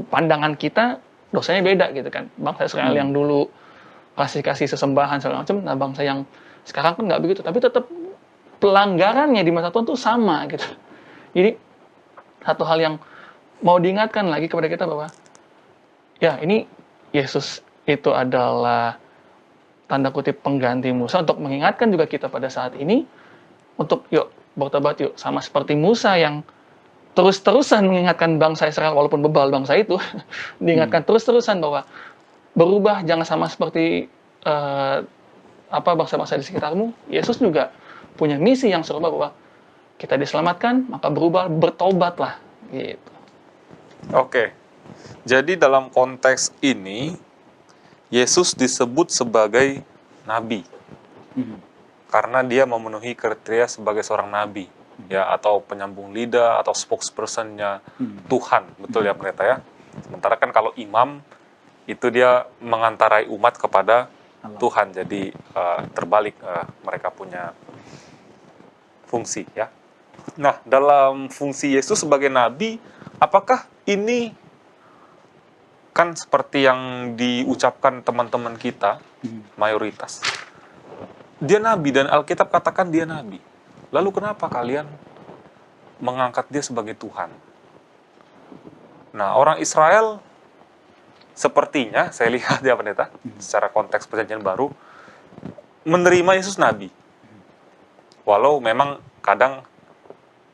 Speaker 2: pandangan kita dosanya beda gitu kan, bangsa Israel yang dulu kasih sesembahan segala macam, nah bangsa yang sekarang kan nggak begitu, tapi tetap pelanggarannya di masa Tuhan tuh sama gitu. Jadi satu hal yang mau diingatkan lagi kepada kita bahwa ya ini Yesus itu adalah tanda kutip pengganti Musa untuk mengingatkan juga kita pada saat ini untuk yuk bertobat yuk, sama seperti Musa yang terus-terusan mengingatkan bangsa Israel walaupun bebal bangsa itu diingatkan terus-terusan bahwa berubah, jangan sama seperti bangsa-bangsa di sekitarmu. Yesus juga punya misi yang serupa bahwa kita diselamatkan, maka berubah, bertobatlah gitu.
Speaker 1: Oke. Jadi dalam konteks ini Yesus disebut sebagai nabi. Karena dia memenuhi kriteria sebagai seorang nabi, ya, atau penyambung lidah atau spokesperson-nya Tuhan, betul ya pendeta ya. Sementara kan kalau imam itu dia mengantarai umat kepada Allah. Tuhan, jadi terbalik mereka punya fungsi ya. Nah, dalam fungsi Yesus sebagai nabi, apakah ini kan seperti yang diucapkan teman-teman kita mayoritas, dia nabi dan Alkitab katakan dia nabi. Lalu kenapa kalian mengangkat dia sebagai Tuhan? Nah, orang Israel sepertinya, saya lihat ya pendeta, secara konteks perjanjian baru, menerima Yesus nabi. Walau memang kadang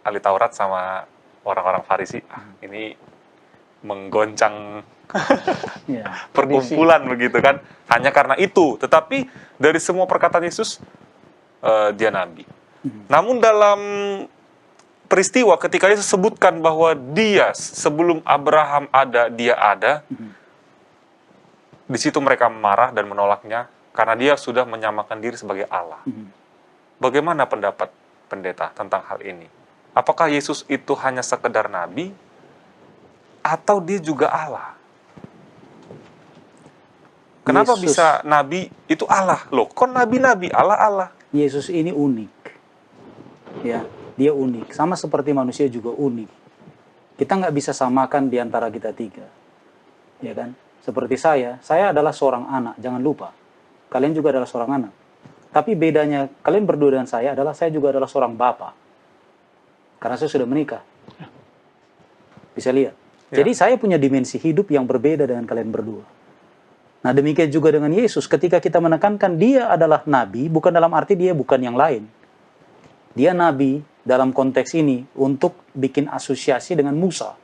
Speaker 1: ahli Taurat sama orang-orang Farisi, ini menggoncang perkumpulan begitu kan, hanya karena itu. Tetapi dari semua perkataan Yesus, dia nabi. Namun dalam peristiwa ketika Yesus sebutkan bahwa dia sebelum Abraham ada, dia ada, di situ mereka marah dan menolaknya karena dia sudah menyamakan diri sebagai Allah. Bagaimana pendapat pendeta tentang hal ini? Apakah Yesus itu hanya sekedar nabi atau dia juga Allah? Kenapa
Speaker 3: Yesus,
Speaker 1: bisa nabi itu Allah? Loh, kok nabi-nabi Allah?
Speaker 3: Yesus ini unik. Ya, dia unik. Sama seperti manusia juga unik. Kita nggak bisa samakan di antara kita tiga. Ya kan? Seperti saya adalah seorang anak, jangan lupa. Kalian juga adalah seorang anak. Tapi bedanya kalian berdua dan saya adalah saya juga adalah seorang bapak. Karena saya sudah menikah. Bisa lihat. Ya. Jadi saya punya dimensi hidup yang berbeda dengan kalian berdua. Nah, demikian juga dengan Yesus. Ketika kita menekankan dia adalah nabi, bukan dalam arti dia bukan yang lain. Dia nabi dalam konteks ini untuk bikin asosiasi dengan Musa.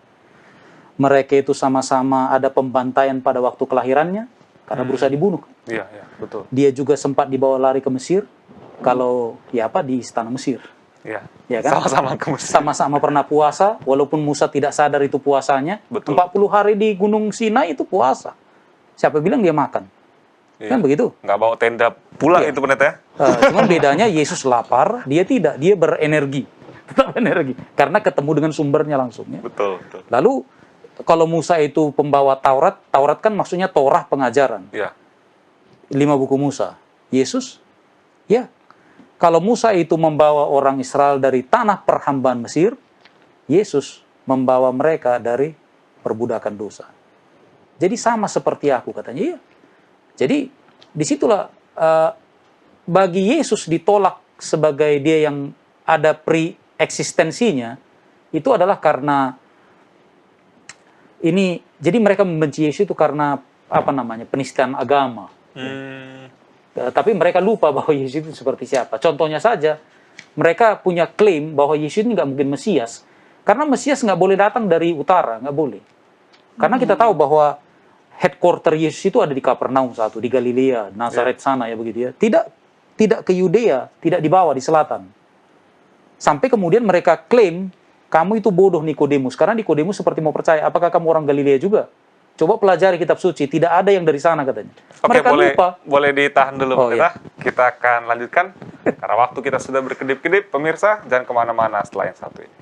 Speaker 3: Mereka itu sama-sama ada pembantaian pada waktu kelahirannya, karena berusaha dibunuh.
Speaker 1: Iya, betul.
Speaker 3: Dia juga sempat dibawa lari ke Mesir, di istana Mesir.
Speaker 1: Iya,
Speaker 3: ya kan?
Speaker 1: Sama-sama ke Mesir.
Speaker 3: Sama-sama pernah puasa, walaupun Musa tidak sadar itu puasanya.
Speaker 1: Betul.
Speaker 3: 40 hari di Gunung Sinai itu puasa. Siapa bilang dia makan?
Speaker 1: Iya.
Speaker 3: Kan begitu?
Speaker 1: Nggak bawa tenda pulang itu pendeta ya?
Speaker 3: Cuman bedanya Yesus lapar, dia tidak. Dia berenergi. Tetap energi. Karena ketemu dengan sumbernya langsung. Ya.
Speaker 1: Betul.
Speaker 3: Lalu, kalau Musa itu pembawa Taurat, Taurat kan maksudnya Torah pengajaran.
Speaker 1: Iya.
Speaker 3: 5 buku Musa. Yesus, ya. Kalau Musa itu membawa orang Israel dari tanah perhambaan Mesir, Yesus membawa mereka dari perbudakan dosa. Jadi sama seperti aku katanya. Iya. Jadi disitulah bagi Yesus ditolak sebagai dia yang ada pre-eksistensinya, itu adalah karena ini jadi mereka membenci Yesus itu karena apa namanya, penistaan agama. Tapi mereka lupa bahwa Yesus itu seperti siapa. Contohnya saja, mereka punya klaim bahwa Yesus ini nggak mungkin Mesias, karena Mesias nggak boleh datang dari utara, nggak boleh. Karena kita tahu bahwa headquarter Yesus itu ada di Kapernaum satu, di Galilea, Nazaret sana ya begitu ya. Tidak ke Yudea, tidak dibawa di selatan. Sampai kemudian mereka klaim, kamu itu bodoh Nikodemus. Karena Nikodemus seperti mau percaya, apakah kamu orang Galilea juga? Coba pelajari kitab suci, tidak ada yang dari sana katanya.
Speaker 1: Oke,
Speaker 3: Mereka lupa.
Speaker 1: boleh ditahan dulu,
Speaker 3: Iya.
Speaker 1: Kita akan lanjutkan. Karena waktu kita sudah berkedip-kedip, pemirsa, jangan kemana-mana setelah yang satu ini.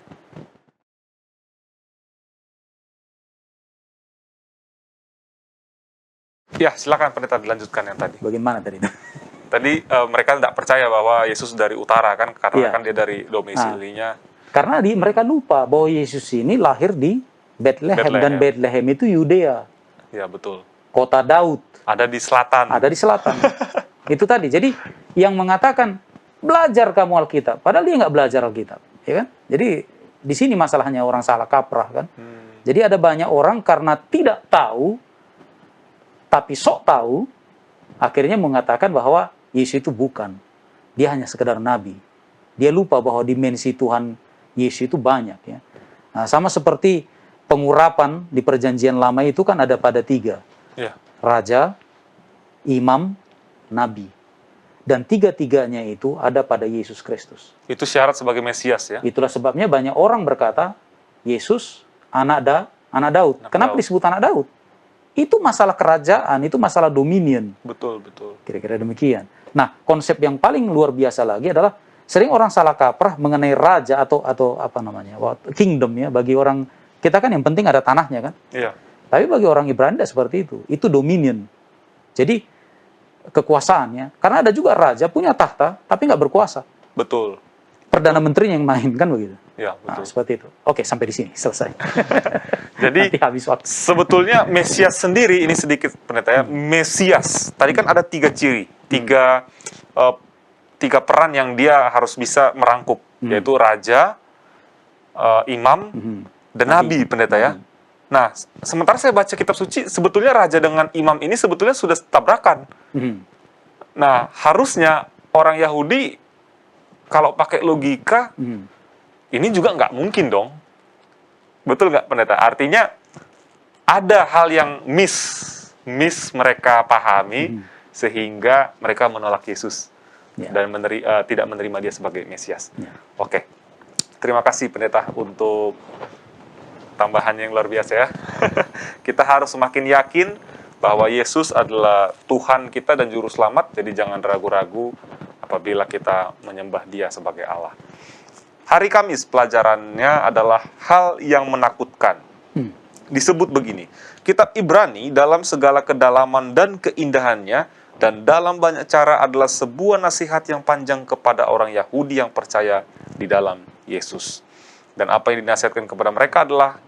Speaker 1: Ya, silakan pendeta dilanjutkan yang tadi.
Speaker 3: Bagaimana tadi?
Speaker 1: Tadi mereka tidak percaya bahwa Yesus dari utara kan, karena
Speaker 3: Iya.
Speaker 1: kan dia dari domisilinya.
Speaker 3: Karena mereka lupa bahwa Yesus ini lahir di Bethlehem. Dan Bethlehem itu Yudea,
Speaker 1: Ya, betul.
Speaker 3: kota Daud,
Speaker 1: Ada di selatan.
Speaker 3: ada di selatan. Itu tadi. Jadi yang mengatakan belajar kamu Alkitab, padahal dia nggak belajar Alkitab, ya kan? Jadi di sini masalahnya orang salah kaprah kan. Jadi ada banyak orang karena tidak tahu, tapi sok tahu, akhirnya mengatakan bahwa Yesus itu bukan. Dia hanya sekedar nabi. Dia lupa bahwa dimensi Tuhan Yesus itu banyak ya. Nah, sama seperti pengurapan di perjanjian lama itu kan ada pada 3.
Speaker 1: Ya.
Speaker 3: Raja, imam, nabi. Dan 3-tiganya itu ada pada Yesus Kristus.
Speaker 1: Itu syarat sebagai Mesias ya.
Speaker 3: Itulah sebabnya banyak orang berkata, Yesus anak Daud. Kenapa
Speaker 1: Daud.
Speaker 3: disebut anak Daud? Itu masalah kerajaan, itu masalah dominion.
Speaker 1: Betul, betul.
Speaker 3: Kira-kira demikian. Nah, konsep yang paling luar biasa lagi adalah sering orang salah kaprah mengenai raja atau apa namanya, kingdom ya. Bagi orang kita kan yang penting ada tanahnya kan.
Speaker 1: Iya.
Speaker 3: Tapi bagi orang Ibrani tidak seperti itu. Itu dominion. Jadi kekuasaannya. Karena ada juga raja punya tahta tapi nggak berkuasa.
Speaker 1: Betul.
Speaker 3: Perdana menterinya yang main kan begitu.
Speaker 1: Ya,
Speaker 3: Nah,
Speaker 1: betul.
Speaker 3: seperti itu. Oke, sampai di sini selesai.
Speaker 1: Jadi
Speaker 3: Nanti habis waktu.
Speaker 1: sebetulnya Mesias sendiri, ini sedikit pendeta ya, Mesias. Tadi kan ada 3 ciri, tiga peran yang dia harus bisa merangkup, yaitu raja, imam, dan nabi, pendeta ya. Nah, sementara saya baca kitab suci, sebetulnya raja dengan imam ini sebetulnya sudah tabrakan. Nah, harusnya orang Yahudi kalau pakai logika, ini juga nggak mungkin dong. Betul nggak, pendeta? Artinya ada hal yang miss mereka pahami sehingga mereka menolak Yesus dan tidak menerima dia sebagai Mesias. Oke, terima kasih pendeta untuk tambahan yang luar biasa ya. Kita harus semakin yakin bahwa Yesus adalah Tuhan kita dan Juru Selamat, jadi jangan ragu-ragu apabila kita menyembah dia sebagai Allah. Hari Kamis pelajarannya adalah hal yang menakutkan. Disebut begini, kitab Ibrani dalam segala kedalaman dan keindahannya dan dalam banyak cara adalah sebuah nasihat yang panjang kepada orang Yahudi yang percaya di dalam Yesus. Dan apa yang dinasihatkan kepada mereka adalah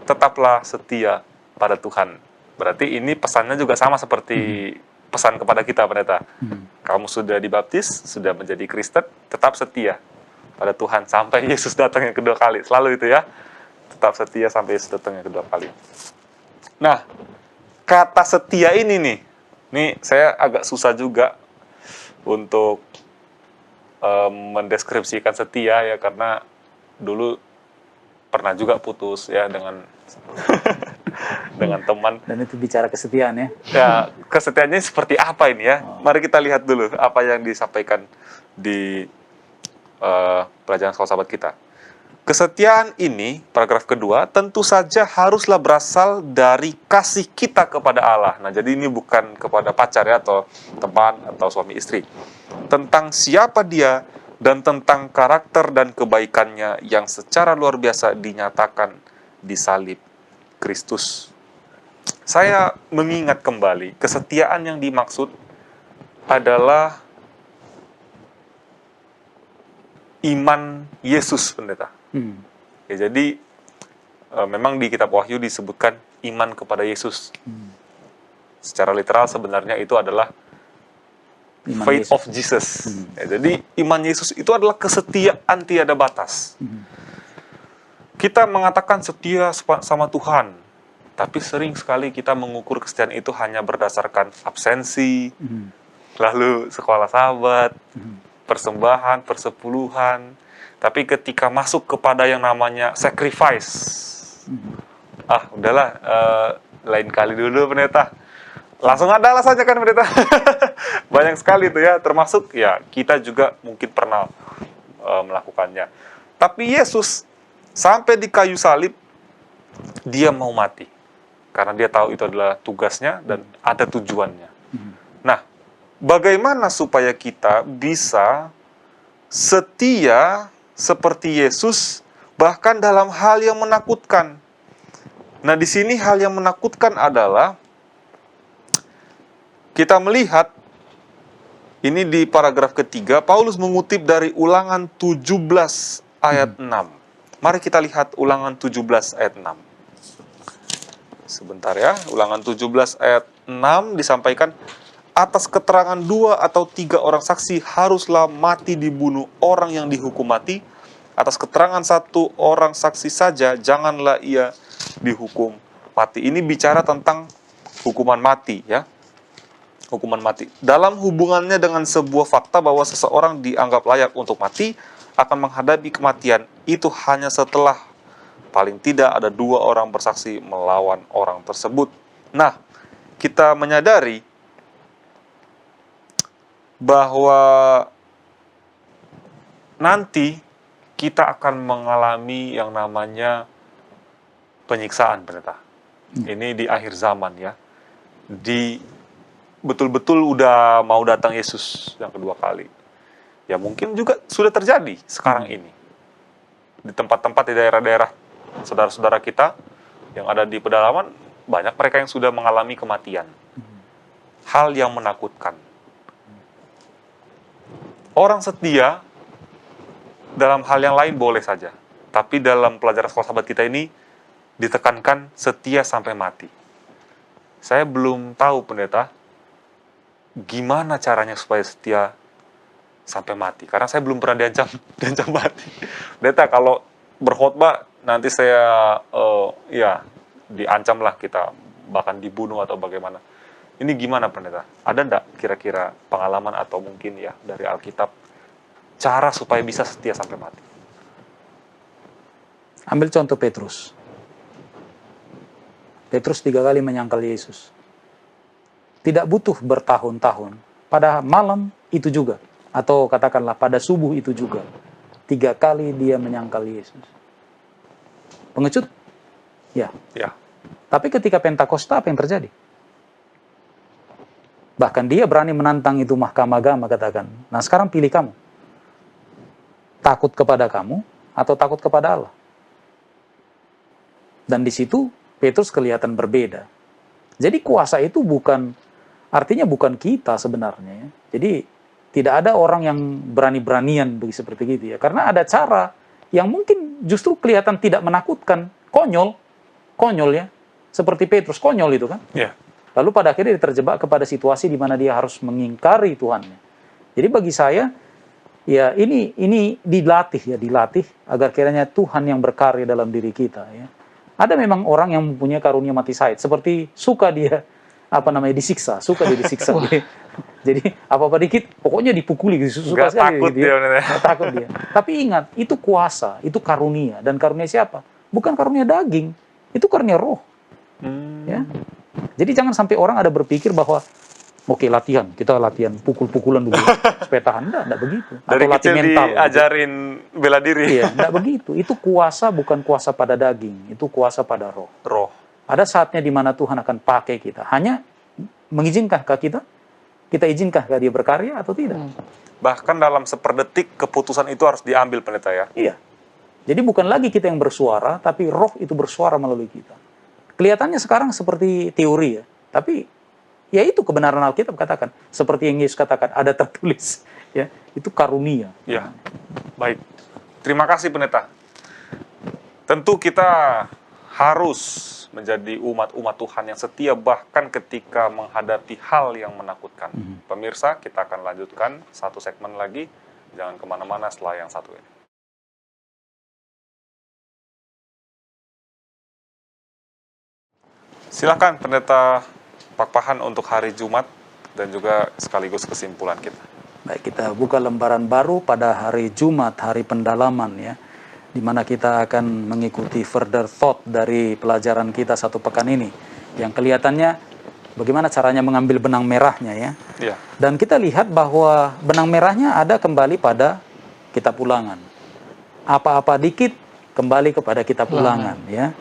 Speaker 1: tetaplah setia pada Tuhan. Berarti ini pesannya juga sama seperti pesan kepada kita, pendeta. Kamu sudah dibaptis, sudah menjadi Kristen, tetap setia pada Tuhan sampai Yesus datang yang kedua kali. Selalu itu ya. Tetap setia sampai Yesus datang yang kedua kali. Nah, kata setia ini nih saya agak susah juga untuk mendeskripsikan setia ya, karena dulu pernah juga putus ya dengan dengan teman.
Speaker 3: Dan itu bicara kesetiaan ya.
Speaker 1: Ya, kesetiaannya seperti apa ini ya? Mari kita lihat dulu apa yang disampaikan di pelajaran sekolah sahabat kita. Kesetiaan ini, paragraf kedua, tentu saja haruslah berasal dari kasih kita kepada Allah. Nah, jadi ini bukan kepada pacar ya, atau teman, atau suami istri. Tentang siapa dia, dan tentang karakter dan kebaikannya yang secara luar biasa dinyatakan di salib Kristus. Saya mengingat kembali, kesetiaan yang dimaksud adalah iman Yesus, pendeta. Ya, jadi memang di kitab Wahyu disebutkan iman kepada Yesus. Secara literal sebenarnya itu adalah
Speaker 3: Iman
Speaker 1: faith
Speaker 3: Yesus.
Speaker 1: of Jesus. Ya, jadi iman Yesus itu adalah kesetiaan tiada batas. Kita mengatakan setia sama Tuhan, Tapi sering sekali kita mengukur kesetiaan itu hanya berdasarkan absensi, lalu sekolah sahabat, persembahan, persepuluhan. Tapi ketika masuk kepada yang namanya sacrifice, udahlah, lain kali dulu pendeta. Langsung ada alasannya kan pendeta. Banyak sekali itu ya, termasuk ya kita juga mungkin pernah melakukannya. Tapi Yesus sampai di kayu salib, dia mau mati. Karena dia tahu itu adalah tugasnya dan ada tujuannya. Nah, bagaimana supaya kita bisa setia seperti Yesus, bahkan dalam hal yang menakutkan? Nah, di sini hal yang menakutkan adalah kita melihat ini di paragraf ketiga, Paulus mengutip dari Ulangan 17 ayat 6. Mari kita lihat Ulangan 17 ayat 6. Sebentar ya, Ulangan 17 ayat 6 disampaikan, atas keterangan 2 atau 3 orang saksi haruslah mati dibunuh orang yang dihukum mati. Atas keterangan 1 orang saksi saja janganlah ia dihukum mati. Ini bicara tentang hukuman mati ya. Hukuman mati. Dalam hubungannya dengan sebuah fakta bahwa seseorang dianggap layak untuk mati akan menghadapi kematian, itu hanya setelah paling tidak ada 2 orang bersaksi melawan orang tersebut. Nah, kita menyadari bahwa nanti kita akan mengalami yang namanya penyiksaan, pendeta. Ini di akhir zaman ya. Betul-betul udah mau datang Yesus yang kedua kali. Ya mungkin juga sudah terjadi sekarang ini. Di tempat-tempat di daerah-daerah saudara-saudara kita yang ada di pedalaman, banyak mereka yang sudah mengalami kematian. Hal yang menakutkan. Orang setia dalam hal yang lain boleh saja, tapi dalam pelajaran sekolah sahabat kita ini ditekankan setia sampai mati. Saya belum tahu pendeta gimana caranya supaya setia sampai mati, karena saya belum pernah diancam mati. Pendeta, kalau berkhotbah nanti saya diancam lah kita, bahkan dibunuh atau bagaimana. Ini gimana pendeta? Ada enggak kira-kira pengalaman atau mungkin ya dari Alkitab cara supaya bisa setia sampai mati?
Speaker 3: Ambil contoh Petrus. Petrus 3 kali menyangkal Yesus. Tidak butuh bertahun-tahun. Pada malam itu juga. Atau katakanlah pada subuh itu juga. 3 kali dia menyangkal Yesus. Pengecut? Ya. Tapi ketika Pentakosta apa yang terjadi? Bahkan dia berani menantang itu mahkamah agama, katakan. Nah sekarang pilih kamu. Takut kepada kamu atau takut kepada Allah? Dan di situ Petrus kelihatan berbeda. Jadi kuasa itu artinya bukan kita sebenarnya. Ya. Jadi tidak ada orang yang berani-beranian seperti gitu ya. Karena ada cara yang mungkin justru kelihatan tidak menakutkan, konyol ya. Seperti Petrus, konyol itu kan.
Speaker 1: Yeah.
Speaker 3: Lalu pada akhirnya dia terjebak kepada situasi di mana dia harus mengingkari Tuhannya. Jadi bagi saya, ya ini dilatih agar kiranya Tuhan yang berkarya dalam diri kita ya. Ada memang orang yang mempunyai karunia mati syahid, seperti suka dia disiksa. Jadi apa-apa dikit pokoknya dipukuli gitu, suka sekali
Speaker 1: takut
Speaker 3: gitu ya.
Speaker 1: Dia,
Speaker 3: takut dia. Tapi ingat, itu kuasa, itu karunia, dan karunia siapa? Bukan karunia daging, itu karunia roh. Ya. Jadi jangan sampai orang ada berpikir bahwa oke, kita latihan pukul-pukulan dulu supaya tahan. Enggak begitu.
Speaker 1: Dari
Speaker 3: atau
Speaker 1: kecil
Speaker 3: mental,
Speaker 1: diajarin gitu. Bela diri.
Speaker 3: Iya, enggak begitu. Itu kuasa bukan kuasa pada daging, itu kuasa pada roh. Ada saatnya di mana Tuhan akan pakai kita. Hanya mengizinkahkah kita izinkahkah dia berkarya atau tidak?
Speaker 1: Bahkan dalam seperdetik keputusan itu harus diambil, pendeta ya.
Speaker 3: Iya. Jadi bukan lagi kita yang bersuara, tapi roh itu bersuara melalui kita. Kelihatannya sekarang seperti teori ya, tapi ya itu kebenaran Alkitab katakan. Seperti yang Yesus katakan, ada tertulis. Ya, itu karunia.
Speaker 1: Ya, baik. Terima kasih pendeta. Tentu kita harus menjadi umat-umat Tuhan yang setia bahkan ketika menghadapi hal yang menakutkan. Pemirsa, kita akan lanjutkan satu segmen lagi. Jangan kemana-mana setelah yang satu ini. Silakan Pendeta Pak Pahan untuk hari Jumat dan juga sekaligus kesimpulan kita.
Speaker 3: Baik, kita buka lembaran baru pada hari Jumat, hari pendalaman ya, di mana kita akan mengikuti further thought dari pelajaran kita satu pekan ini, yang kelihatannya bagaimana caranya mengambil benang merahnya ya.
Speaker 1: Iya.
Speaker 3: Dan kita lihat bahwa benang merahnya ada kembali pada kitab Ulangan. Apa-apa dikit kembali kepada kitab Ulangan ya,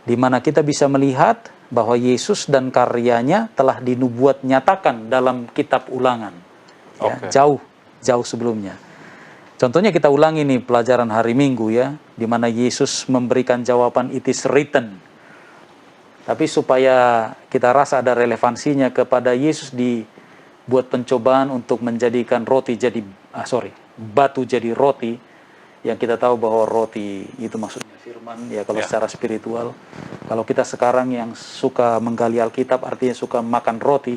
Speaker 3: di mana kita bisa melihat bahwa Yesus dan karyanya telah dinubuat nyatakan dalam kitab Ulangan. Ya, jauh sebelumnya. Contohnya kita ulangi nih pelajaran hari Minggu ya, di mana Yesus memberikan jawaban it is written. Tapi supaya kita rasa ada relevansinya kepada Yesus dibuat pencobaan untuk menjadikan batu jadi roti, yang kita tahu bahwa roti itu maksudnya firman ya kalau secara spiritual. Kalau kita sekarang yang suka menggali Alkitab artinya suka makan roti,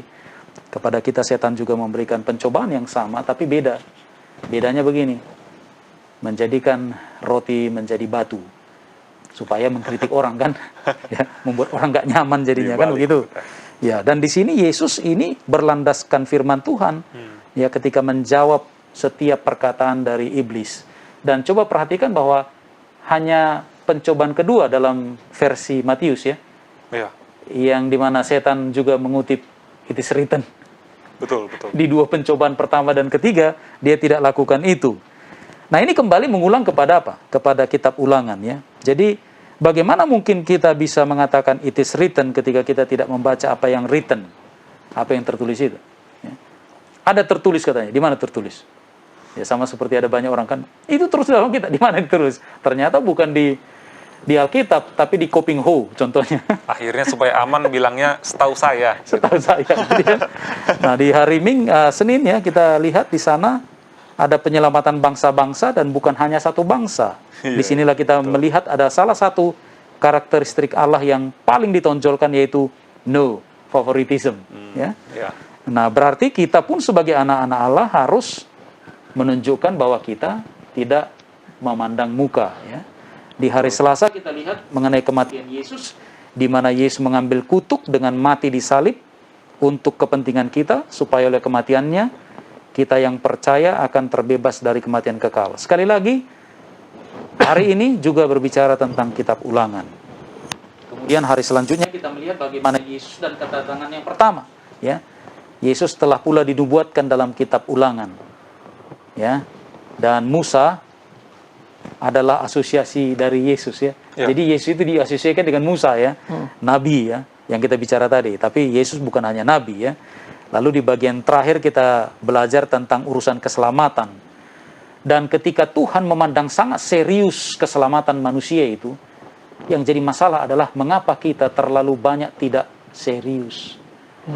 Speaker 3: kepada kita setan juga memberikan pencobaan yang sama, tapi beda. Bedanya begini, menjadikan roti menjadi batu, supaya mengkritik orang kan, ya, membuat orang gak nyaman jadinya kan begitu. Ya, dan di sini Yesus ini berlandaskan firman Tuhan, ya, ketika menjawab setiap perkataan dari iblis. Dan coba perhatikan bahwa hanya pencobaan kedua dalam versi Matius ya, yang dimana setan juga mengutip it is written.
Speaker 1: Betul.
Speaker 3: Di dua pencobaan pertama dan ketiga, dia tidak lakukan itu. Nah, ini kembali mengulang kepada apa? Kepada kitab Ulangan ya. Jadi, bagaimana mungkin kita bisa mengatakan it is written ketika kita tidak membaca apa yang written? Apa yang tertulis itu? Ya. Ada tertulis katanya. Di mana tertulis? Ya, sama seperti ada banyak orang kan, itu terus dalam kita. Di mana ditulis? Ternyata bukan di Alkitab, tapi di Koping Ho contohnya.
Speaker 1: Akhirnya supaya aman bilangnya setahu saya.
Speaker 3: Setahu saya. Nah, di hari Senin ya, kita lihat di sana ada penyelamatan bangsa-bangsa dan bukan hanya satu bangsa. Disinilah kita melihat ada salah satu karakteristik Allah yang paling ditonjolkan, yaitu no favoritism. Ya. Nah, berarti kita pun sebagai anak-anak Allah harus menunjukkan bahwa kita tidak memandang muka ya. Di hari Selasa kita lihat mengenai kematian Yesus, di mana Yesus mengambil kutuk dengan mati di salib untuk kepentingan kita, supaya oleh kematiannya kita yang percaya akan terbebas dari kematian kekal. Sekali lagi, hari ini juga berbicara tentang kitab Ulangan. Kemudian hari selanjutnya kita melihat bagaimana Yesus dan kedatangan yang pertama. Ya, Yesus telah pula dinubuatkan dalam kitab Ulangan. Ya, dan Musa adalah asosiasi dari Yesus ya. Jadi Yesus itu diasosiasikan dengan Musa ya, nabi ya, yang kita bicara tadi. Tapi Yesus bukan hanya nabi ya. Lalu di bagian terakhir kita belajar tentang urusan keselamatan. Dan ketika Tuhan memandang sangat serius keselamatan manusia itu, yang jadi masalah adalah mengapa kita terlalu banyak tidak serius,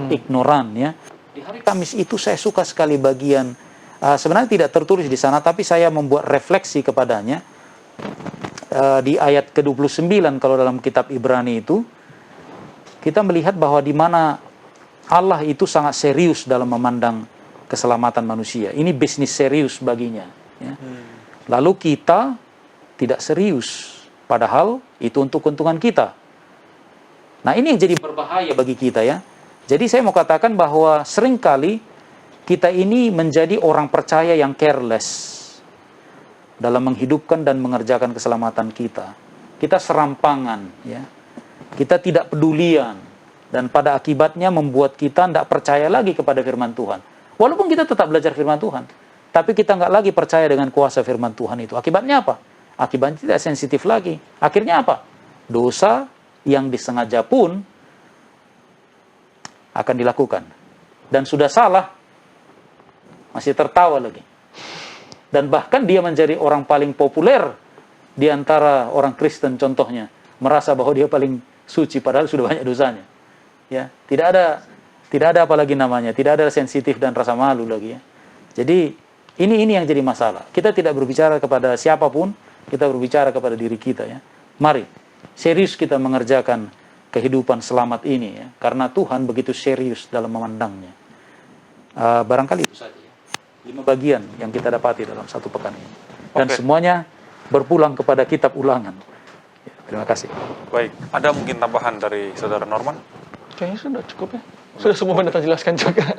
Speaker 3: ignoran ya. Di hari Kamis itu saya suka sekali bagian sebenarnya tidak tertulis di sana, tapi saya membuat refleksi kepadanya di ayat ke-29 kalau dalam kitab Ibrani itu, kita melihat bahwa di mana Allah itu sangat serius dalam memandang keselamatan manusia. Ini bisnis serius baginya. Ya. Lalu kita tidak serius, padahal itu untuk keuntungan kita. Nah, ini yang jadi berbahaya bagi kita ya. Jadi saya mau katakan bahwa seringkali kita ini menjadi orang percaya yang careless dalam menghidupkan dan mengerjakan keselamatan kita. Kita serampangan, ya. Kita tidak pedulian, dan pada akibatnya membuat kita tidak percaya lagi kepada firman Tuhan. Walaupun kita tetap belajar firman Tuhan, tapi kita nggak lagi percaya dengan kuasa firman Tuhan itu. Akibatnya apa? Akibatnya tidak sensitif lagi. Akhirnya apa? Dosa yang disengaja pun akan dilakukan. Dan sudah salah, masih tertawa lagi. Dan bahkan dia menjadi orang paling populer di antara orang Kristen contohnya. Merasa bahwa dia paling suci padahal sudah banyak dosanya. Ya, tidak ada apa lagi namanya, tidak ada sensitif dan rasa malu lagi ya. Jadi ini yang jadi masalah. Kita tidak berbicara kepada siapapun, kita berbicara kepada diri kita ya. Mari serius kita mengerjakan kehidupan selamat ini ya, karena Tuhan begitu serius dalam memandangnya. Barangkali itu saja ya. 5 bagian yang kita dapati dalam satu pekan ini. Dan semuanya berpulang kepada kitab Ulangan. Terima kasih.
Speaker 1: Baik, ada mungkin tambahan dari Saudara Norman?
Speaker 2: Kayaknya sudah cukup ya. Sudah semua benar terjelaskan juga.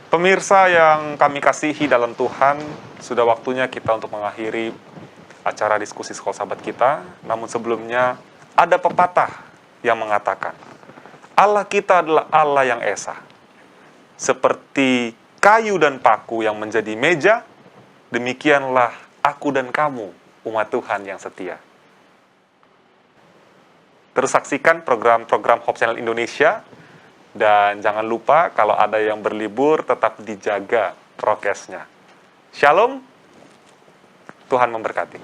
Speaker 1: Pemirsa yang kami kasihi dalam Tuhan, sudah waktunya kita untuk mengakhiri acara diskusi Sekolah Sahabat kita. Namun sebelumnya, ada pepatah yang mengatakan, Allah kita adalah Allah yang esa. Seperti kayu dan paku yang menjadi meja, demikianlah aku dan kamu, umat Tuhan yang setia. Terus saksikan program-program Hope Channel Indonesia, dan jangan lupa kalau ada yang berlibur, tetap dijaga prokesnya. Shalom, Tuhan memberkati.